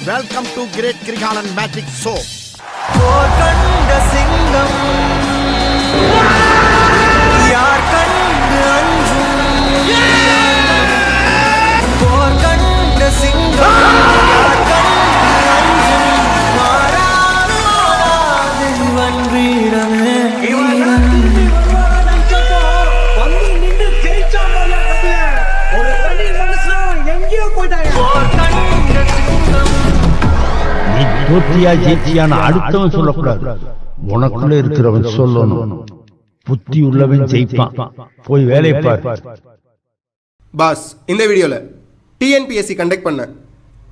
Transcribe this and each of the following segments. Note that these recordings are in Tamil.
Welcome to Great Krigalan Magic Show. கண்ட சிங்கம் யார் கண்டு அஞ்சும் போர் கண்ட சிங்கம் யார் கண்டு அஞ்சும் மாறாது வென்றீடமே நீ தோற்றியா ஜெயிச்சியான அடுத்தவன் சொல்லக்கூடாது, உனக்குள்ள இருக்கிறவன் சொல்லணும். புத்தி உள்ளவன் ஜெயிப்பான். போய் வேலை பார். பாஸ், இந்த வீடியோவில் டிஎன்பிஎஸ்சி கண்டக்ட் பண்ண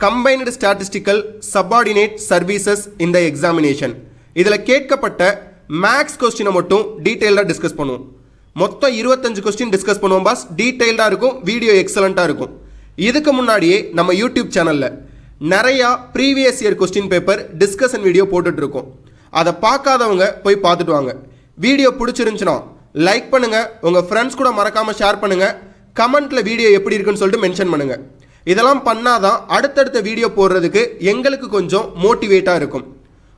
கம்பைன்டு ஸ்டாட்டிஸ்டிக்கல் சப்பார்டினேட் சர்வீசஸ் இந்த எக்ஸாமினேஷன் இதில் கேட்கப்பட்ட மேக்ஸ் கொஸ்டினை மட்டும் டீட்டெயில்டாக டிஸ்கஸ் பண்ணுவோம். மொத்தம் 25 கொஸ்டின் டிஸ்கஸ் பண்ணுவோம் பாஸ். டீட்டெயில்டாக இருக்கும், வீடியோ எக்ஸலண்ட்டாக இருக்கும். இதுக்கு முன்னாடியே நம்ம யூடியூப் சேனலில் நிறையா previous year question paper discussion video போட்டுட்ருக்கோம். அதை பார்க்காதவங்க போய் பார்த்துட்டு வாங்க. வீடியோ பிடிச்சிருந்துச்சுன்னா லைக் பண்ணுங்கள், உங்கள் ஃப்ரெண்ட்ஸ் கூட மறக்காமல் ஷேர் பண்ணுங்கள், கமெண்ட்டில் வீடியோ எப்படி இருக்குன்னு சொல்லிட்டு மென்ஷன் பண்ணுங்கள். இதெல்லாம் பண்ணாதான் அடுத்தடுத்த வீடியோ போடுறதுக்கு எங்களுக்கு கொஞ்சம் மோட்டிவேட்டாக இருக்கும்.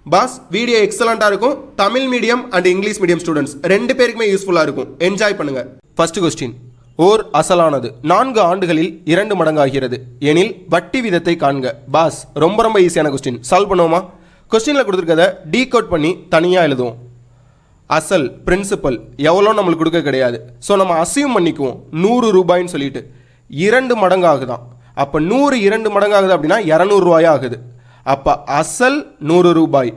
பாஸ், வீடியோ எக்ஸலண்ட்டாக இருக்கும். Tamil medium and English medium students 2 பேருக்குமே யூஸ்ஃபுல்லாக இருக்கும். என்ஜாய் பண்ணுங்கள். ஃபர்ஸ்ட் கொஸ்டின், ஓர் அசலானது 4 ஆண்டுகளில் 2 மடங்காகிறது எனில் வட்டி வீதத்தை காண்க. பாஸ், ரொம்ப ஈஸியான கொஸ்டின். சால்வ் பண்ணுவோமா? கொஸ்டினில் கொடுத்துருக்கதை டீகோட் பண்ணி தனியாக எழுதுவோம். அசல் பிரின்சிபல் எவ்வளோ நம்மளுக்கு கொடுக்க கிடையாது. ஸோ நம்ம அசியூம் பண்ணிக்குவோம் 100 ரூபாய்ன்னு சொல்லிட்டு 2 மடங்கு ஆகுதான். அப்போ 100 2 மடங்கு ஆகுது அப்படின்னா 200 ரூபாயா ஆகுது. அப்போ அசல் 100 ரூபாய்,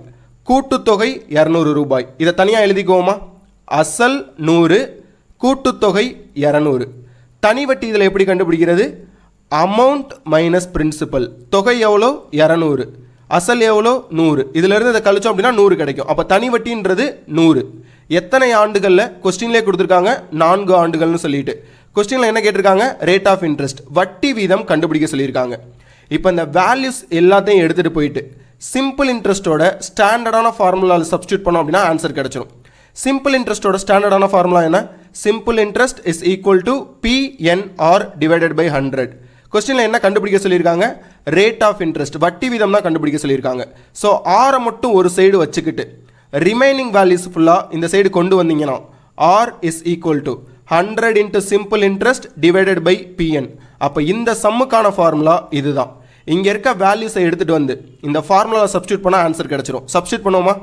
கூட்டுத்தொகை 200 ரூபாய். இதை தனியாக எழுதிக்குவோமா? அசல் 100, கூட்டுத்தொகை 200. தனி வட்டி இதில் எப்படி கண்டுபிடிக்கிறது? Amount minus principal. தொகை எவ்வளோ? 200. அசல் எவ்வளோ? 100. இதிலிருந்து இதை கழிச்சோம் அப்படின்னா 100 கிடைக்கும். அப்போ தனி வட்டின்றது 100. எத்தனை ஆண்டுகளில்? கொஸ்டின்லேயே கொடுத்துருக்காங்க 4 ஆண்டுகள்னு சொல்லிட்டு. கொஸ்டினில் என்ன கேட்டிருக்காங்க? ரேட் ஆஃப் இன்ட்ரெஸ்ட், வட்டி வீதம் கண்டுபிடிக்க சொல்லியிருக்காங்க. இப்போ இந்த வேல்யூஸ் எல்லாத்தையும் எடுத்துகிட்டு போயிட்டு சிம்பிள் இன்ட்ரெஸ்ட்டோட ஸ்டாண்டர்டான ஃபார்முலாவில் சப்ஸ்டியூட் பண்ணோம் அப்படின்னா ஆன்சர் கிடைச்சிடும். சிம்பிள் இன்ட்ரெஸ்ட்டோட ஸ்டாண்டர்டான ஃபார்முலா என்ன? Simple interest is equal to PNR divided by 100. கொஸ்டினில் என்ன கண்டுபிடிக்க சொல்லியிருக்காங்க? ரேட் ஆஃப் இன்ட்ரெஸ்ட், வட்டி வீதம் தான் கண்டுபிடிக்க சொல்லியிருக்காங்க. ஸோ ஆரை மட்டும் ஒரு சைடு வச்சுக்கிட்டு ரிமைனிங் வேல்யூஸ் ஃபுல்லாக இந்த சைடு கொண்டு வந்தீங்கன்னா R is equal to 100 into simple interest divided by PN. அப்போ இந்த சம்முக்கான ஃபார்முலா இதுதான். இங்கே இருக்க வேல்யூஸை எடுத்துகிட்டு வந்து இந்த ஃபார்முலாவை சப்ஸ்டியூட் பண்ணால் ஆன்சர் கிடச்சிரும். சப்ஸ்டியூட் பண்ணுவோமா?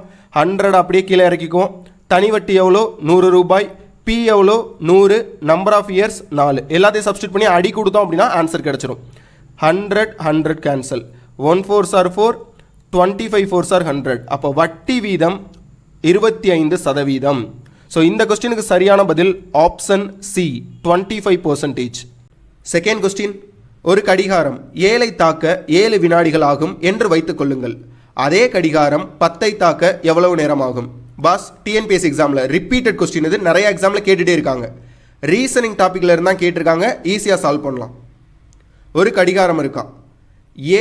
100 அப்படியே கீழே இறக்கிக்குவோம். தனி வட்டி எவ்வளோ? 100 ரூபாய். P எவ்வளோ? 100. Number of years 4. எல்லாத்தையும் சப்ஸ்டியூட் பண்ணி அடி கொடுத்தோம் அப்படின்னா ஆன்சர் கிடச்சிரும். 100 cancel. 1 4s are 4, 25 4s are 100. அப்போ வட்டி வீதம் 25%. ஸோ இந்த கொஸ்டினுக்கு சரியான பதில் ஆப்ஷன் C, 25%. செகண்ட் கொஸ்டின், ஒரு கடிகாரம் 7ஐ தாக்க 7 வினாடிகள் ஆகும் என்று வைத்துக் கொள்ளுங்கள். அதே கடிகாரம் 10ஐ தாக்க எவ்வளவு நேரம் ஆகும்? பாஸ், டிஎன்பிஎஸ்சி எக்ஸாமில் ரிப்பீட்டட் கொஸ்டின் இது, நிறைய எக்ஸாமில் கேட்டுகிட்டே இருக்காங்க. ரீசனிங் டாப்பிக்கில் இருந்தால் கேட்டிருக்காங்க, ஈஸியாக சால்வ் பண்ணலாம். ஒரு கடிகாரம் இருக்கான்,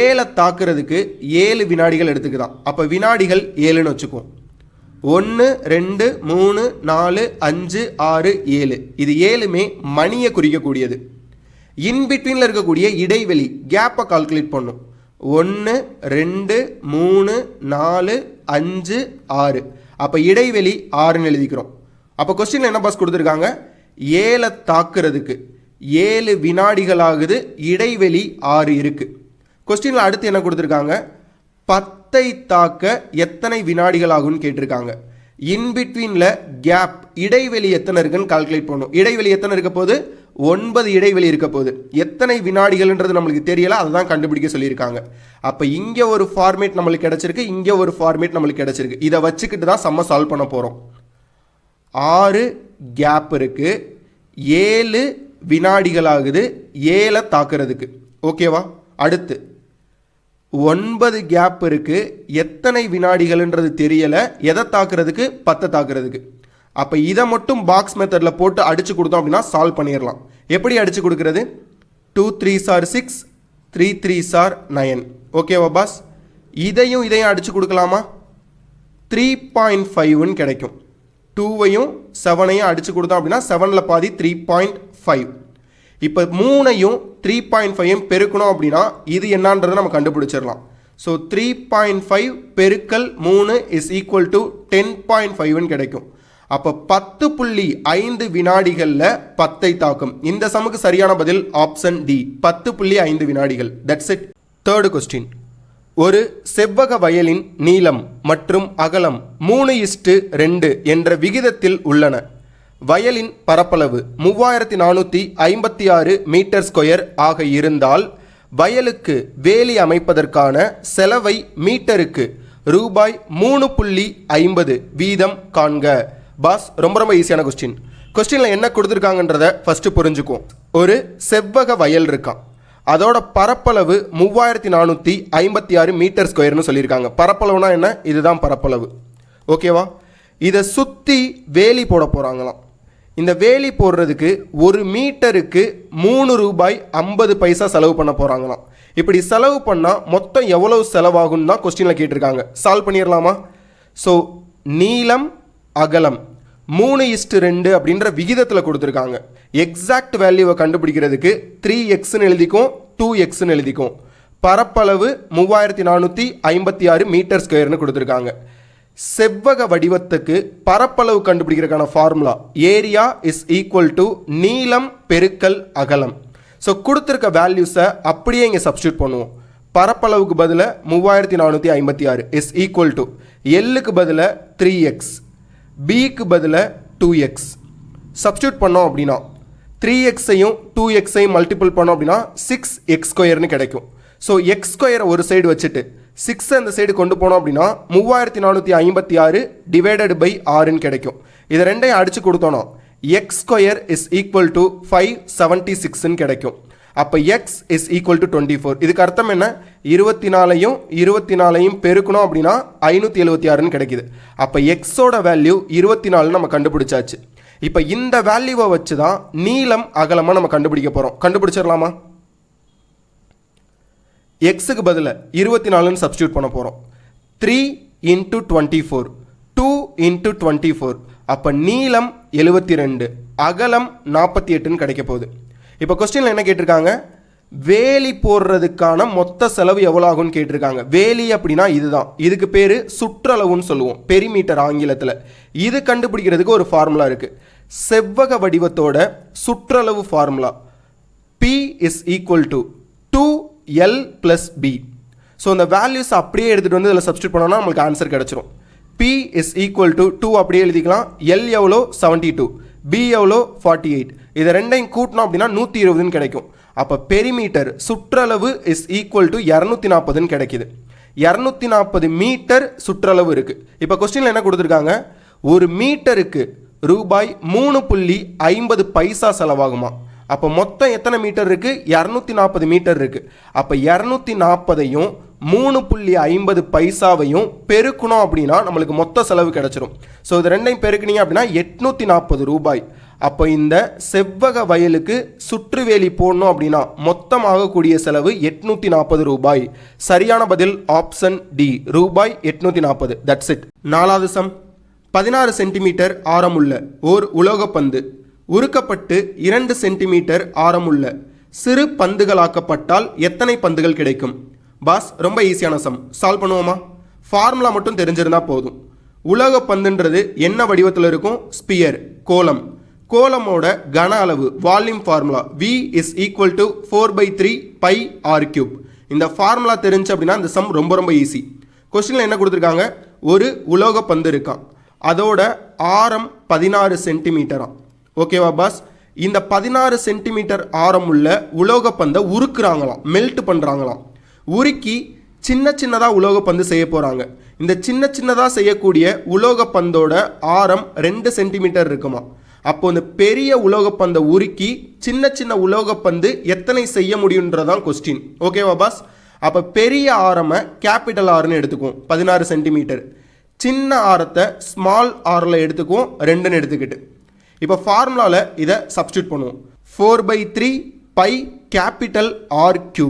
7ஐ தாக்குறதுக்கு 7 வினாடிகள் எடுத்துக்குதான். அப்போ வினாடிகள் 7ன்னு வச்சுக்குவோம். 1 2 3 4 5 6 7. இது 7மே மணியை குறிக்கக்கூடியது. இன்பிட்வீனில் இருக்கக்கூடிய இடைவெளி கேப்பை கால்குலேட் பண்ணும். 1 2 3 4 5 6. அப்போ இடைவெளி 6ன்னு எழுதிக்கிறோம். அப்போ கொஸ்டினில் என்ன பாஸ் கொடுத்துருக்காங்க? 7ஐ தாக்குறதுக்கு 7 வினாடிகள் ஆகுது, இடைவெளி 6 இருக்குது. கொஸ்டினில் அடுத்து என்ன கொடுத்துருக்காங்க? 10ஐ தாக்க எத்தனை வினாடிகள் ஆகும்னு கேட்டிருக்காங்க. இன்பிட்வீனில் கேப், இடைவெளி எத்தனை இருக்குன்னு கால்குலேட் பண்ணணும். இடைவெளி எத்தனை இருக்க போது? 9 இடைவெளி இருக்க போகுது. எத்தனை வினாடிகள்ன்றது நம்மளுக்கு தெரியல, அதை தான் கண்டுபிடிக்க சொல்லியிருக்காங்க. அப்போ இங்கே ஒரு ஃபார்மேட் நம்மளுக்கு கிடச்சிருக்கு, இங்கே ஒரு ஃபார்மேட் நம்மளுக்கு கிடச்சிருக்கு. இதை வச்சுக்கிட்டு தான் சம்ம சால்வ் பண்ண போகிறோம். 6 கேப் இருக்குது, 7 வினாடிகள் ஆகுது 7ஐ தாக்குறதுக்கு. ஓகேவா? அடுத்து 9 கேப் இருக்குது, எத்தனை வினாடிகள்ன்றது தெரியலை, எதை தாக்குறதுக்கு? 10 தாக்குறதுக்கு. அப்போ இதை மட்டும் பாக்ஸ் மெத்தடில் போட்டு அடித்து கொடுத்தோம் அப்படின்னா சால்வ் பண்ணிடலாம். எப்படி அடித்து கொடுக்குறது? 2 3s are 6, 3 3s are 9. ஓகேவா பாஸ்? இதையும் அடித்து கொடுக்கலாமா? 3.5ன்னு கிடைக்கும். 2ஐயும் 7ஐயும் அடித்து கொடுத்தோம் அப்படின்னா 7ல் பாதி 3.5. இப்போ 3ஐயும் 3.5 பெருக்கணும் அப்படின்னா இது என்னன்றதை நம்ம கண்டுபிடிச்சிடலாம். ஸோ 3.5 பெருக்கல் 3 இஸ் ஈக்குவல் டு 10.5 கிடைக்கும். அப்போ 10.5 வினாடிகளில் 10ஐ தாக்கும். இந்த சமுக்கு சரியான பதில் ஆப்ஷன் டி, 10.5 வினாடிகள். That's it. Third question. ஒரு செவ்வக வயலின் நீளம் மற்றும் அகலம் 3:2 என்ற விகிதத்தில் உள்ளன. வயலின் பரப்பளவு 3456 மீட்டர் ஸ்கொயர் ஆக இருந்தால் வயலுக்கு வேலி அமைப்பதற்கான செலவை மீட்டருக்கு ரூபாய் 3.50 வீதம் காண்க. பாஸ், ரொம்ப ஈஸியான கொஸ்டின். கொஸ்டினில் என்ன கொடுத்துருக்காங்கன்றத ஃபஸ்ட்டு புரிஞ்சுக்குவோம். ஒரு செவ்வக வயல் இருக்கான், அதோட பரப்பளவு 3456 மீட்டர் ஸ்கொயர்னு சொல்லியிருக்காங்க. பரப்பளவுனா என்ன? இதுதான் பரப்பளவு. ஓகேவா? இதை சுற்றி வேலி போட போகிறாங்களாம். இந்த வேலி போடுறதுக்கு ஒரு மீட்டருக்கு 3 ரூபாய் 50 பைசா செலவு பண்ண போகிறாங்களாம். இப்படி செலவு பண்ணால் மொத்தம் எவ்வளவு செலவாகும்னு தான் கொஸ்டினில் கேட்டிருக்காங்க. சால்வ் பண்ணிடலாமா? ஸோ நீளம் அகலம் 3:2 அப்படின்ற விகிதத்தில் கொடுத்துருக்காங்க. எக்ஸாக்ட் வேல்யூவை கண்டுபிடிக்கிறதுக்கு 3xன்னு எழுதிக்கும், 2xன்னு எழுதிக்கும். பரப்பளவு 3456 மீட்டர் ஸ்கொயர்னு கொடுத்துருக்காங்க. செவ்வக வடிவத்துக்கு பரப்பளவு கண்டுபிடிக்கிறதுக்கான formula area is equal to நீளம் பெருக்கல் அகலம். ஸோ கொடுத்துருக்க வேல்யூஸை அப்படியே இங்கே சப்ஸ்டியூட் பண்ணுவோம். பரப்பளவுக்கு பதிலாக 3456 இஸ் ஈக்குவல் டு எல்லுக்கு பதிலாக 3x, பிக்கு பதிலாக 2x. சப்ஸ்டியூட் பண்ணோம் அப்படின்னா 3xையும் 2xையும் மல்டிபிள் பண்ணோம் அப்படின்னா 6x ஸ்கொயர்னு கிடைக்கும். ஸோ எக்ஸ் ஸ்கொயரை ஒரு சைடு வச்சுட்டு 6 அந்த சைடு கொண்டு போனோம் அப்படின்னா 3456 டிவைடட் பை 6ன்னு கிடைக்கும். இதை ரெண்டையும் அடித்து கொடுத்தோன்னா x square is equal to 576ன்னு கிடைக்கும். அப்போ எக்ஸ் இஸ் ஈக்குவல் டு 24. இதுக்கு அர்த்தம் என்ன? 24ஐயும் பெருக்கணும் அப்படின்னா 576ன்னு கிடைக்குது. அப்போ எக்ஸோட வேல்யூ 24 நம்ம கண்டுபிடிச்சாச்சு. இப்போ இந்த வேல்யூவை வச்சு தான் நீளம் அகலமாக நம்ம கண்டுபிடிக்க போகிறோம். கண்டுபிடிச்சிடலாமா? எக்ஸுக்கு பதிலாக 24ன்னு சப்ஸ்டியூட் பண்ண போகிறோம். 3 × 24, 2 × 24. அப்போ நீளம் 72, அகலம் 48ன்னு கிடைக்க போகுது. இப்போ கொஸ்டினில் என்ன கேட்டிருக்காங்க? வேலி போடுறதுக்கான மொத்த செலவு எவ்வளோ ஆகும்னு கேட்டிருக்காங்க. வேலி அப்படின்னா இதுதான், இதுக்கு பேர் சுற்றளவுன்னு சொல்லுவோம், பெரிமீட்டர் ஆங்கிலத்தில். இது கண்டுபிடிக்கிறதுக்கு ஒரு ஃபார்முலா இருக்குது. செவ்வக வடிவத்தோட சுற்றளவு formula P is equal to 2L + B. So இந்த வேல்யூஸ் அப்படியே எடுத்துகிட்டு வந்து இதில் சப்ஸ்டியூட் பண்ணோம்னா நம்மளுக்கு ஆன்சர் கிடச்சிரும். P இஸ் ஈக்குவல் டு 2 அப்படியே எழுதிக்கலாம். L எவ்வளோ? 72, B எவ்வளோ? 48. இதை ரெண்டையும் கூட்டணும் அப்படின்னா 120ன்னு கிடைக்கும். அப்போ பெரிமீட்டர் சுற்றளவு இஸ் ஈக்குவல் டு 240ன்னு கிடைக்குது. 240 மீட்டர் சுற்றளவு இருக்குது. இப்போ கொஸ்டினில் என்ன கொடுத்துருக்காங்க? ஒரு மீட்டருக்கு ரூபாய் 3.50 பைசா செலவாகுமா? அப்போ மொத்தம் எத்தனை மீட்டர் இருக்குது? 240 மீட்டர் இருக்குது. அப்போ 240ஐயும் 3.50 பைசாவையும் பெருக்கணும் அப்படின்னா நம்மளுக்கு மொத்த செலவு கிடச்சிரும். ஸோ இது ரெண்டையும் பெருக்கினீங்க அப்படின்னா 840 ரூபாய். அப்போ இந்த செவ்வக வயலுக்கு சுற்றுவேலி போடணும் அப்படின்னா மொத்தம் ஆகக்கூடிய செலவு 840 ரூபாய். சரியான பதில் ஆப்ஷன் டி, ரூபாய் 840. That's it. நாலாவது சம். 16 சென்டிமீட்டர் ஆரமுள்ள ஓர் உலோகப்பந்து உருக்கப்பட்டு 2 சென்டிமீட்டர் ஆரமுள்ள சிறு பந்துகளாக்கப்பட்டால் எத்தனை பந்துகள் கிடைக்கும்? பாஸ், ரொம்ப ஈஸியான சம். சால்வ் பண்ணுவோமா? ஃபார்முலா மட்டும் தெரிஞ்சிருந்தா போதும். உலோகப்பந்துன்றது என்ன வடிவத்தில் இருக்கும்? ஸ்பியர், கோலம். கோலமோட கன அளவு volume formula V is equal to 4/3 πr3. இந்த ஃபார்முலா தெரிஞ்சு அப்படின்னா இந்த சம் ரொம்ப ஈஸி. கொஸ்டினில் என்ன கொடுத்துருக்காங்க? ஒரு உலோகப்பந்து இருக்கான், அதோட ஆரம் 16 சென்டிமீட்டரா. ஓகேவா பாஸ்? இந்த 16 சென்டிமீட்டர் ஆரம் உள்ள உலோகப்பந்தை உருக்குறாங்களாம், மெல்ட் பண்ணுறாங்களாம். உருக்கி சின்னதாக உலோகப்பந்து செய்ய போகிறாங்க. இந்த சின்னதாக செய்யக்கூடிய உலோகப்பந்தோட ஆரம் 2 சென்டிமீட்டர் இருக்குமா. அப்போ இந்த பெரிய உலோகப்பந்தை உருக்கி சின்ன உலோகப்பந்து எத்தனை செய்ய முடியுன்றதான் கொஸ்டின். ஓகேவா பாஸ்? அப்போ பெரிய ஆரமை கேபிட்டல் ஆர்னு எடுத்துக்குவோம், 16 சென்டிமீட்டர். சின்ன ஆரத்தை ஸ்மால் ஆரில் எடுத்துக்குவோம், 2ன்னு எடுத்துக்கிட்டு. இப்போ ஃபார்முலாவில் இதை சப்ஸ்டியூட் பண்ணுவோம். 4/3 πr3.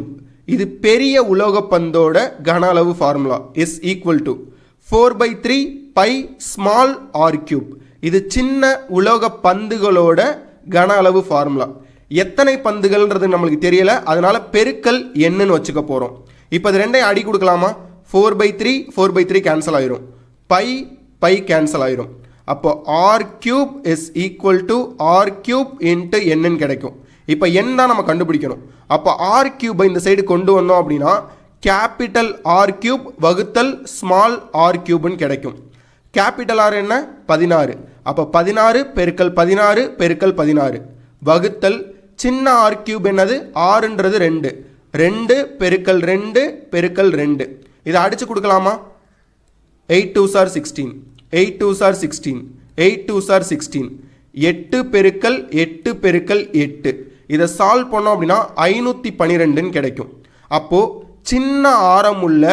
இது பெரிய உலோகப்பந்தோட கன அளவு formula is equal to 4/3 πr3. இது சின்ன உலோக பந்துகளோட கன அளவு ஃபார்முலா. எத்தனை பந்துகள்ன்றது நம்மளுக்கு தெரியல, அதனால பெருக்கல் என்னன்னு வச்சுக்க போகிறோம். இப்போ இது ரெண்டையும் அடி கொடுக்கலாமா? 4/3 4/3 கேன்சல் ஆயிரும், பை கேன்சல் ஆயிரும். அப்போ r cube is equal to r cube into n கிடைக்கும். இப்போ n தான் நம்ம கண்டுபிடிக்கணும். அப்போ r cube இந்த சைடு கொண்டு வந்தோம் அப்படின்னா கேபிட்டல் r cube வகுத்தல் ஸ்மால் r cubeன்னு கிடைக்கும். கேபிட்டல் R என்ன 16. அப்போ 16 பெருக்கல் 16 பெருக்கல் 16 வகுத்தல் சின்ன r cube என்னது rன்றது 2 2 பெருக்கல் 2 பெருக்கல் 2. இதை அடிச்சு கொடுக்கலாமா? 8 2s are 16 8 2s are 16 8 2s are 16 8 பெருக்கல் 8 பெருக்கல் 8. இதை சால்வ் பண்ணோம் அப்படின்னா 512 கிடைக்கும். அப்போ சின்ன ஆரம் உள்ள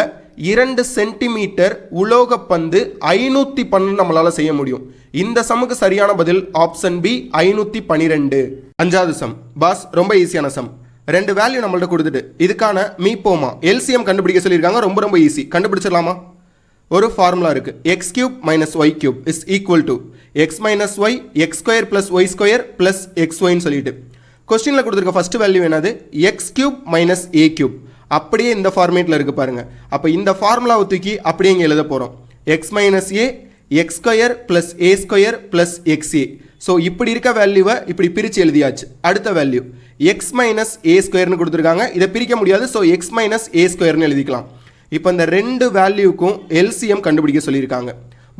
2 சென்டிமீட்டர் உலோக பந்து 512 நம்மளால செய்ய முடியும். இந்த சம்முக்கு சரியான பதில் ஆப்ஷன் பி 512. அஞ்சாவது சம் பாஸ், ரொம்ப ஈஸியான சம். 2 வேல்யூ நம்மள்ட்ட கொடுத்துட்டு இதுக்கான மீப்போமா எல்சிஎம் கண்டுபிடிக்க சொல்லியிருக்காங்க. ரொம்ப ஈஸி, கண்டுபிடிச்சிடலாமா? ஒரு ஃபார்முலா இருக்கு, x cube minus y cube is equal to x minus y x square plus y square plus x ஒய்ன்னு சொல்லிட்டு கொஸ்டினில் கொடுத்துருக்க ஃபர்ஸ்ட் வேல்யூ என்னது x cube minus a cube. அப்படியே இந்த ஃபார்மேட்டில் இருக்கு பாருங்க. அப்போ இந்த ஃபார்முலாவை தூக்கி அப்படியே இங்கே எழுத போகிறோம். X minus A X square plus A square plus X A. So இப்படி இருக்க வேல்யூவை இப்படி பிரித்து எழுதியாச்சு. அடுத்த வேல்யூ எக்ஸ் மைனஸ் ஏ ஸ்கொயர்னு கொடுத்துருக்காங்க. இதை பிரிக்க முடியாது, ஸோ எக்ஸ் மைனஸ் ஏ ஸ்கொயர்னு எழுதிக்கலாம். இப்போ இந்த 2 வேல்யூக்கும் எல்சிஎம் கண்டுபிடிக்க சொல்லியிருக்காங்க.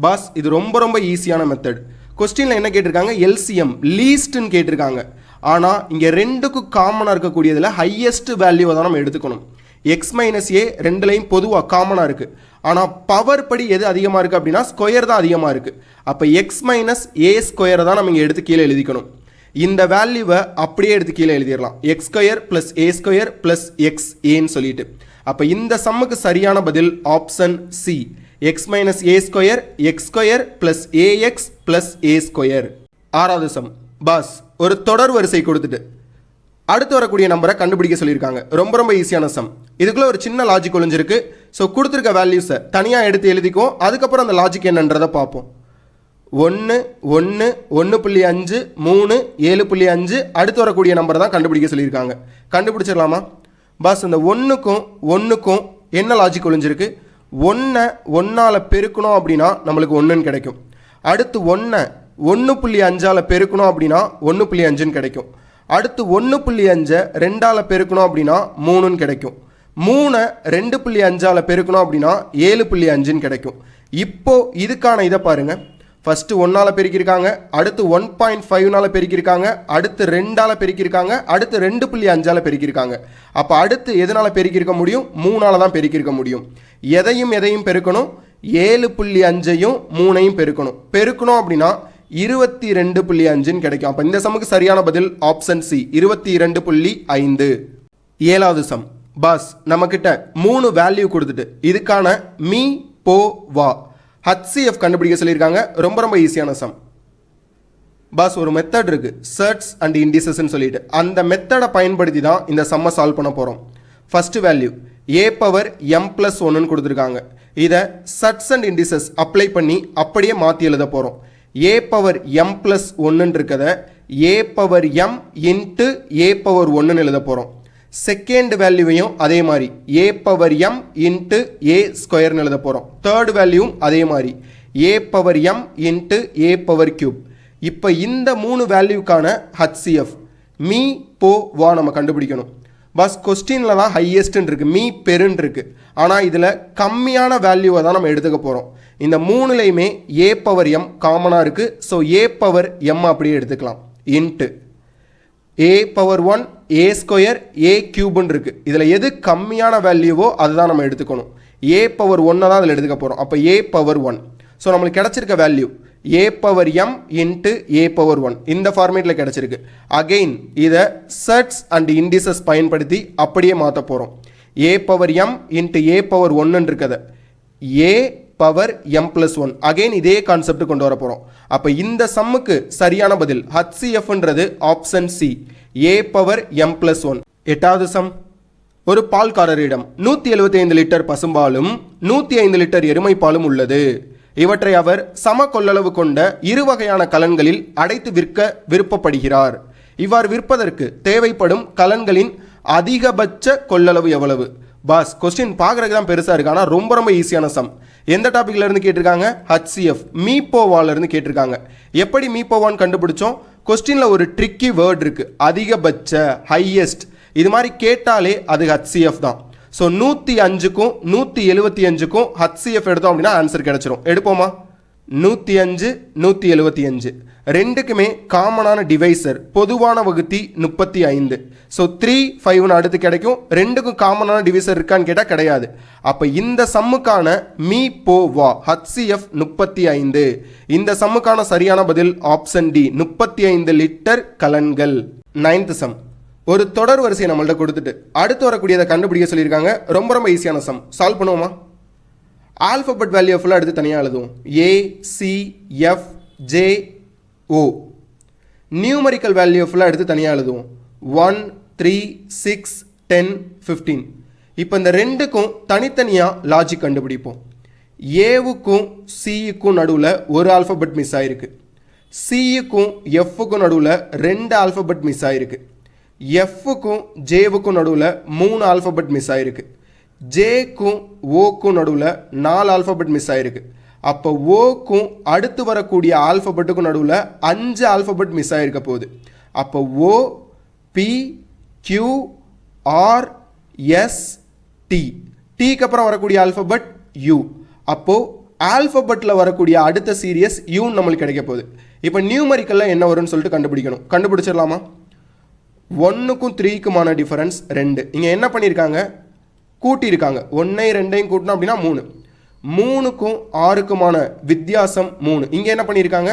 பாஸ் இது ரொம்ப ஈஸியான மெத்தட். கொஸ்டினில் என்ன கேட்டிருக்காங்க? எல்சிஎம் லீஸ்ட்னு கேட்டிருக்காங்க. ஆனால் இங்கே 2க்கும் காமனாக இருக்கக்கூடியதில் ஹையஸ்ட் வேல்யூவை தான் நம்ம எடுத்துக்கணும். எக்ஸ் மைனஸ் ஏ 2லையும் பொதுவாக காமனாக இருக்குது. ஆனால் பவர் படி எது அதிகமாக இருக்குது அப்படின்னா ஸ்கொயர் தான் அதிகமாக இருக்குது. அப்போ எக்ஸ் மைனஸ் ஏ ஸ்கொயரை தான் நம்ம இங்கே எடுத்து கீழே எழுதிக்கணும். இந்த வேல்யூவை அப்படியே எடுத்து கீழே எழுதிடலாம். X square plus a square plus x ஏன்னு சொல்லிட்டு. அப்போ இந்த சம்முக்கு சரியான பதில் option C x minus a square x square plus a x plus a square. ஆறாவது சம் பாஸ், ஒரு தொடர் வரிசை கொடுத்துட்டு அடுத்து வரக்கூடிய நம்பரை கண்டுபிடிக்க சொல்லியிருக்காங்க. ரொம்ப ஈஸியான சம். இதுக்குள்ள ஒரு சின்ன லாஜிக் ஒளிஞ்சிருக்கு. ஸோ கொடுத்துருக்க வேல்யூஸை தனியாக எடுத்து எழுதிக்கும், அதுக்கப்புறம் அந்த லாஜிக் என்னன்றதை பார்ப்போம். 1 1 1.5 3 7.5 அடுத்து வரக்கூடிய நம்பரை தான் கண்டுபிடிக்க சொல்லியிருக்காங்க. கண்டுபிடிச்சிடலாமா? பாஸ் இந்த 1க்கும் என்ன லாஜிக் ஒளிஞ்சிருக்கு? 1 1ஆல் பெருக்கணும் அப்படின்னா நம்மளுக்கு 1ன்னு கிடைக்கும். அடுத்து 1.5ஆல் பெருக்கணும் அப்படின்னா 1.5ன்னு கிடைக்கும். அடுத்து 1.5 2ஆல் பெருக்கணும் அப்படின்னா 3ன்னு கிடைக்கும். 3 2.5ஆல் பெருக்கணும் அப்படின்னா 7.5ன்னு கிடைக்கும். இப்போ இதுக்கான இதை பாருங்க. ஃபஸ்ட்டு 1ஆல் பெருக்கியிருக்காங்க, அடுத்து 1.5னால பெருக்கியிருக்காங்க, அடுத்து 2ஆல் பெருக்கியிருக்காங்க, அடுத்து 2.5ஆல் பெருக்கியிருக்காங்க. அப்போ அடுத்து எதனால் பெருக்கியிருக்க முடியும்? 3ஆல் தான் பெருக்கியிருக்க முடியும். எதையும் பெருக்கணும், 7.5ஐயும் 3ஐயும் பெருக்கணும் அப்படின்னா 22.5ன்னு கிடைக்கும். அப்போ இந்த சம்முக்கு சரியான பதில் ஆப்ஷன் சி 22.5. ஏழாவது சம் பாஸ், நம்மக்கிட்ட 3 வேல்யூ கொடுத்துட்டு இதுக்கான மீ போ வா HCF கண்டுபிடிக்க சொல்லியிருக்காங்க. ரொம்ப ஈஸியான சம் பாஸ். ஒரு மெத்தட் இருக்கு, சர்ட்ஸ் அண்ட் இண்டிசஸ்ன்னு சொல்லிட்டு, அந்த மெத்தடை பயன்படுத்தி தான் இந்த சம்மை சால்வ் பண்ண போகிறோம். First value a power m + 1ன்னு கொடுத்துருக்காங்க. இதை சர்ட்ஸ் அண்ட் இண்டிசஸ் அப்ளை பண்ணி அப்படியே மாற்றி எழுத போகிறோம். a பவர் m + 1ன்னு இருக்கதை a power m into a power 1ன்னு எழுத போகிறோம். செகண்ட் வேல்யூவையும் அதே மாதிரி a power m into a ஸ்கொயர்னு எழுத போகிறோம். தேர்ட் வேல்யூவும் அதே மாதிரி a power m into a power cube. இப்போ இந்த 3 வேல்யூக்கான HCF மீ போ வா நம்ம கண்டுபிடிக்கணும். பஸ் கொஸ்டினில் தான் ஹையஸ்ட்ன்னு இருக்குது, மீ பெருன்னு இருக்குது. ஆனால் இதில் கம்மியான வேல்யூவை தான் நம்ம எடுத்துக்க போகிறோம். இந்த 3லையுமே a பவர் m காமனாக இருக்குது. ஸோ a பவர் m அப்படியே எடுத்துக்கலாம். Into a power 1 a square a கியூப்னு இருக்குது. இதில் எது கம்மியான வேல்யூவோ அதுதான் நம்ம எடுத்துக்கணும். a பவர் 1 தான் அதில் எடுத்துக்க போகிறோம். அப்போ a பவர் 1. ஸோ நம்மளுக்கு கிடச்சிருக்க value a power m into a power 1 இந்த ஃபார்மேட்டில் கிடச்சிருக்கு. அகெயின் இதை சர்ட்ஸ் அண்ட் இண்டிசஸ் பயன்படுத்தி அப்படியே மாற்ற போகிறோம். a power m into a power 1ன்னு இருக்கதை a பவர் m + 1 அகெயின் இதே கான்செப்ட் கொண்டு வர போகிறோம். அப்போ இந்த சம்முக்கு சரியான பதில் HCFன்றது option C a power m + 1. எட்டாவது சம், ஒரு பால்காரரிடம் 175 லிட்டர் பசும்பாலும் 105 லிட்டர் எருமைப்பாலும் உள்ளது. இவற்றை அவர் சம கொள்ளளவு கொண்ட 2 வகையான கலன்களில் அடைத்து விற்க விருப்பப்படுகிறார். இவ்வாறு விற்பதற்கு தேவைப்படும் கலன்களின் அதிகபட்ச கொள்ளளவு எவ்வளவு? பாஸ் கொஸ்டின் பார்க்குறதுக்கு தான் பெருசாக இருக்குது, ஆனால் ரொம்ப ரொம்ப ஈஸியான சம். எந்த டாப்பிக்ல இருந்து கேட்டிருக்காங்க? HCF மீப்போவால இருந்து கேட்டிருக்காங்க. எப்படி மீப்போவான்னு கண்டுபிடிச்சோம்? கொஸ்டினில் ஒரு ட்ரிக்கி வேர்ட் இருக்குது, அதிகபட்ச, ஹையஸ்ட். இது மாதிரி கேட்டாலே அது HCF தான். ஸோ 105க்கும் 175க்கும் HCF எடுத்தோம் அப்படின்னா ஆன்சர் கிடைச்சிரும். எடுப்போமா? 105 175 ரெண்டுக்குமே காமனான டிவைசர், பொதுவான வகுத்தி 35. ஸோ 3 5 அடுத்து கிடைக்கும். ரெண்டுக்கும் காமனான டிவைசர் இருக்கான்னு கேட்டால் கிடையாது. அப்போ இந்த சம்முக்கான மீப்போவா HCF 35. இந்த சம்முக்கான சரியான பதில் ஆப்ஷன் டி, 35 லிட்டர் கலன்கள். 9th sum. ஒரு தொடர் வரிசையை நம்மள்ட்ட கொடுத்துட்டு அடுத்து வரக்கூடியதை கண்டுபிடிக்க சொல்லியிருக்காங்க. ரொம்ப ரொம்ப ஈஸியான சம். சால்வ் பண்ணுவோமா? ஆல்ஃபபெட் வேல்யூ ஃபுல்லாக எடுத்து தனியாக எழுதுவோம். ACFJO. நியூமரிக்கல் வேல்யூ ஃபுல்லாக எடுத்து தனியாக எழுதுவோம். 1 3 6 10 15. இப்போ இந்த ரெண்டுக்கும் தனித்தனியாக லாஜிக் கண்டுபிடிப்போம். ஏவுக்கும் சிக்கும் நடுவில் ஒரு ஆல்ஃபபெட் மிஸ் ஆகிருக்கு. சிக்கும் எஃப்க்கும் நடுவில் 2 ஆல்ஃபபெட் மிஸ் ஆகிருக்கு. எஃப்க்கும் ஜேவுக்கும் நடுவில் 3 ஆல்ஃபபெட் மிஸ் ஆகிருக்கு. ஜேக்கும் ஓக்கும் நடுவில் 4 ஆல்ஃபபெட் மிஸ் ஆகிருக்கு. அப்போ ஓக்கும் அடுத்து வரக்கூடிய ஆல்ஃபபெட்டுக்கும் நடுவில் 5 ஆல்ஃபபெட் மிஸ் ஆகிருக்க போகுது. அப்போ O P Q R S T. டீக்கு அப்புறம் வரக்கூடிய ஆல்ஃபபெட் யூ. அப்போது ஆல்ஃபபெட்டில் வரக்கூடிய அடுத்த சீரியஸ் யூன்னு நம்மளுக்கு கிடைக்க போகுது. இப்போ நியூமரிக்கலில் என்ன வரும்னு சொல்லிட்டு கண்டுபிடிக்கணும். கண்டுபிடிச்சிடலாமா? 1க்கும் 3க்குமான டிஃபரன்ஸ் 2. இங்கே என்ன பண்ணியிருக்காங்க? கூட்டியிருக்காங்க. 1 2 கூட்டினோம் அப்படின்னா 3. 3க்கும் 6க்குமான வித்தியாசம் 3. இங்கே என்ன பண்ணியிருக்காங்க?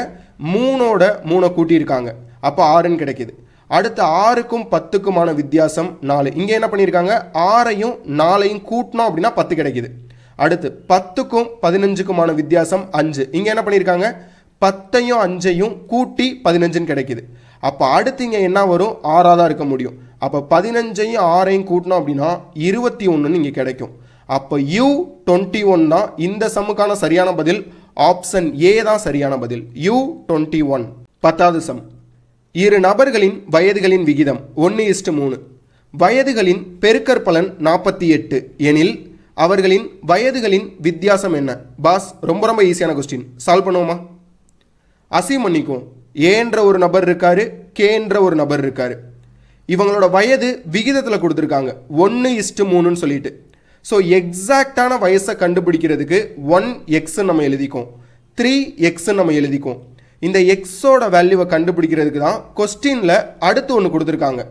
3ஓட 3 கூட்டியிருக்காங்க. அப்போ 6ன்னு கிடைக்கிது. அடுத்து 6க்கும் 10க்குமான வித்தியாசம் 4. இங்கே என்ன பண்ணியிருக்காங்க? 6ஐயும் 4ஐயும் கூட்டினோம் அப்படின்னா 10 கிடைக்கிது. அடுத்து 10க்கும் 15க்குமான வித்தியாசம் 5. இங்கே என்ன பண்ணியிருக்காங்க? 10ஐயும் 5ஐயும் கூட்டி 15ன்னு கிடைக்கிது. அப்போ அடுத்து இங்கே என்ன வரும்? 6ஆக தான் இருக்க முடியும். அப்போ 15ஐயும் 6ஐயும் கூட்டினோம் அப்படின்னா 21ன்னு இங்கே கிடைக்கும். அப்போ U21 தான் இந்த சம்முக்கான சரியான பதில். ஆப்ஷன் ஏ தான் சரியான பதில், U21. 10வது சம். இரு நபர்களின் வயதுகளின் விகிதம் 1:3. வயதுகளின் பெருக்கற்பலன் 48 எனில் அவர்களின் வயதுகளின் வித்தியாசம் என்ன? பாஸ் ரொம்ப ரொம்ப ஈஸியான கொஸ்டின். சால்வ் பண்ணுவோமா? அசீவ் பண்ணிக்குவோம். ஏன்ற ஒரு நபர் இருக்காரு, கேன்ற ஒரு நபர் இருக்காரு. இவங்களோட வயது விகிதத்தில் கொடுத்துருக்காங்க 1:3ன்னு சொல்லிட்டு. ஸோ எக்ஸாக்டான வயசை கண்டுபிடிக்கிறதுக்கு 1x நம்ம எழுதிக்கும், 3x நம்ம எழுதிக்கும். இந்த எக்ஸோட வேல்யூவை கண்டுபிடிக்கிறதுக்கு தான் கொஸ்டினில் அடுத்து ஒன்று கொடுத்துருக்காங்க,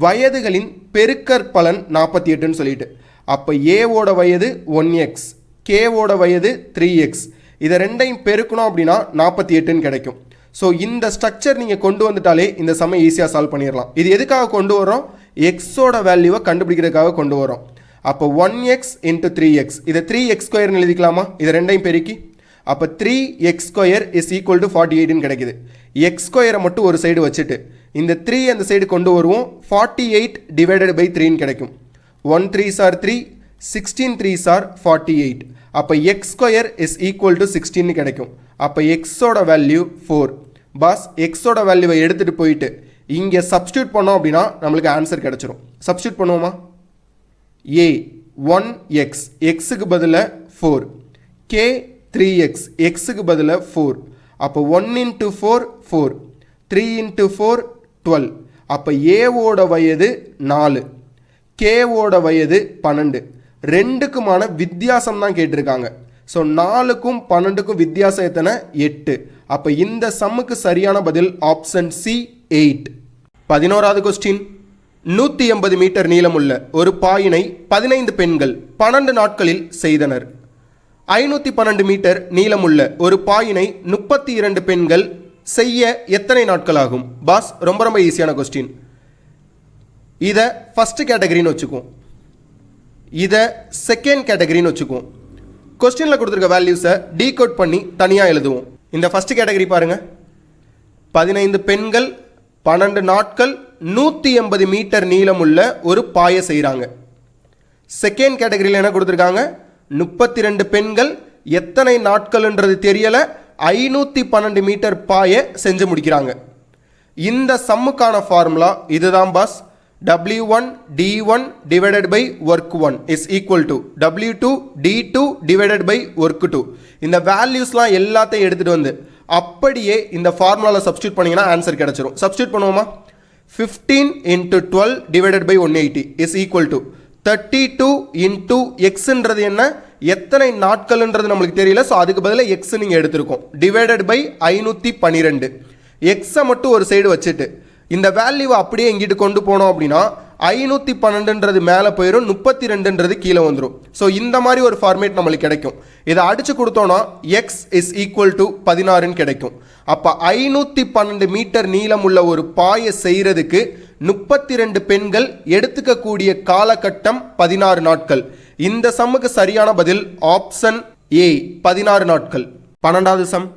வயதுகளின் பெருக்கற்பலன் 48ன்னு சொல்லிட்டு. அப்போ ஏவோட வயது 1x, கேவோட வயது 3x. இதை ரெண்டையும் பெருக்கணும் அப்படின்னா 48ன்னு கிடைக்கும். ஸோ இந்த ஸ்ட்ரக்சர் நீங்கள் கொண்டு வந்துட்டாலே இந்த சம்மை ஈஸியாக சால்வ் பண்ணிடலாம். இது எதுக்காக கொண்டு வரோம்? எக்ஸோட வேல்யூவை கண்டுபிடிக்கிறதுக்காக கொண்டு வரோம். அப்போ 1x × 3x, இதை 3x² எழுதிக்கலாமா? இதை ரெண்டையும் பெருக்கி. அப்போ 3x² = 48ன்னு கிடைக்குது. x² மட்டும் ஒரு சைடு வச்சுட்டு இந்த 3 அந்த சைடு கொண்டு வருவோம். 48/3ன்னு கிடைக்கும். 1 3s are 3, 16 3s are 48. அப்போ x² = 16ன்னு கிடைக்கும். அப்போ எக்ஸோட வேல்யூ 4. பாஸ் எக்ஸோட வேல்யூவை எடுத்துகிட்டு போயிட்டு இங்கே சப்ஸ்டியூட் பண்ணோம் அப்படின்னா நம்மளுக்கு ஆன்சர் கிடச்சிரும். சப்ஸ்டியூட் பண்ணுவோமா? ஏ 1x, எக்ஸுக்கு பதிலாக 4. கே 3x, எக்ஸுக்கு பதிலாக 4. அப்போ 1 × 4 4, 3 × 4 12. அப்போ ஏவோட வயது 4, கேவோட வயது 12. ரெண்டுக்குமான வித்தியாசம் தான் கேட்டிருக்காங்க. ஸோ 4க்கும் 12க்கும் வித்தியாசம் எத்தனை? 8. அப்போ இந்த சம்முக்கு சரியான பதில் ஆப்ஷன் சி 8. 11வது கொஸ்டின். 180 மீட்டர் நீளமுள்ள ஒரு பாயினை 15 பெண்கள் 12 நாட்களில் செய்தனர். 512 மீட்டர் நீளமுள்ள ஒரு பாயினை 32 பெண்கள் செய்ய எத்தனை நாட்கள் ஆகும்? பாஸ் ரொம்ப ரொம்ப ஈஸியான கொஸ்டின். இதை ஃபஸ்ட்டு கேட்டகரின்னு வச்சுக்குவோம், இதை செகண்ட் கேட்டகரின்னு வச்சுக்குவோம். கொஸ்டினில் கொடுத்துருக்க வேல்யூஸை டீகோட் பண்ணி தனியாக எழுதுவோம். இந்த ஃபஸ்ட்டு கேட்டகரி பாருங்கள், 15 பெண்கள் 12 நாட்கள் 180 மீட்டர் நீளமுள்ள ஒரு பாயை செய்கிறாங்க. செகண்ட் கேட்டகரியில் என்ன கொடுத்துருக்காங்க? 32 பெண்கள் எத்தனை நாட்கள்ன்றது தெரியலை, 512 மீட்டர் பாயை செஞ்சு முடிக்கிறாங்க. இந்த சம்முக்கான ஃபார்முலா இதுதான் pass. W1 D1 divided by work 1 is equal to W2 D2 divided by work 2. இந்த வேல்யூஸ்லாம் எல்லாத்தையும் எடுத்துட்டு வந்து அப்படியே இந்த ஃபார்முலாவில் சப்ஸ்டியூட் பண்ணீங்கன்னா ஆன்சர் கிடைச்சிரும். சப்ஸ்டியூட் பண்ணுவோமா? 15 into 12 divided by 180 is equal to 32 into xன்றது என்ன, எத்தனை நாட்கள்ன்றது நம்மளுக்கு தெரியல. ஸோ அதுக்கு பதிலாக எக்ஸ் நீங்கள் எடுத்திருக்கோம். Divided by 512. எக்ஸை மட்டும் ஒரு சைடு வச்சுட்டு இந்த வேல்யூவை அப்படியே எங்கிட்டு கொண்டு போனோம் அப்படின்னா 512ன்றது மேலே போயிடும், 32ன்றது கீழே வந்துடும். ஸோ இந்த மாதிரி ஒரு ஃபார்மேட் நம்மளுக்கு கிடைக்கும். இதை அடித்து கொடுத்தோன்னா எக்ஸ் இஸ் ஈக்குவல் டு 16ன்னு கிடைக்கும். அப்போ 512 மீட்டர் நீளம் உள்ள ஒரு பாயை செய்கிறதுக்கு 32 பெண்கள் எடுத்துக்கக்கூடிய காலகட்டம் 16 நாட்கள். இந்த சம்முக்கு சரியான பதில் ஆப்ஷன் ஏ 16 நாட்கள். 12வது சம்.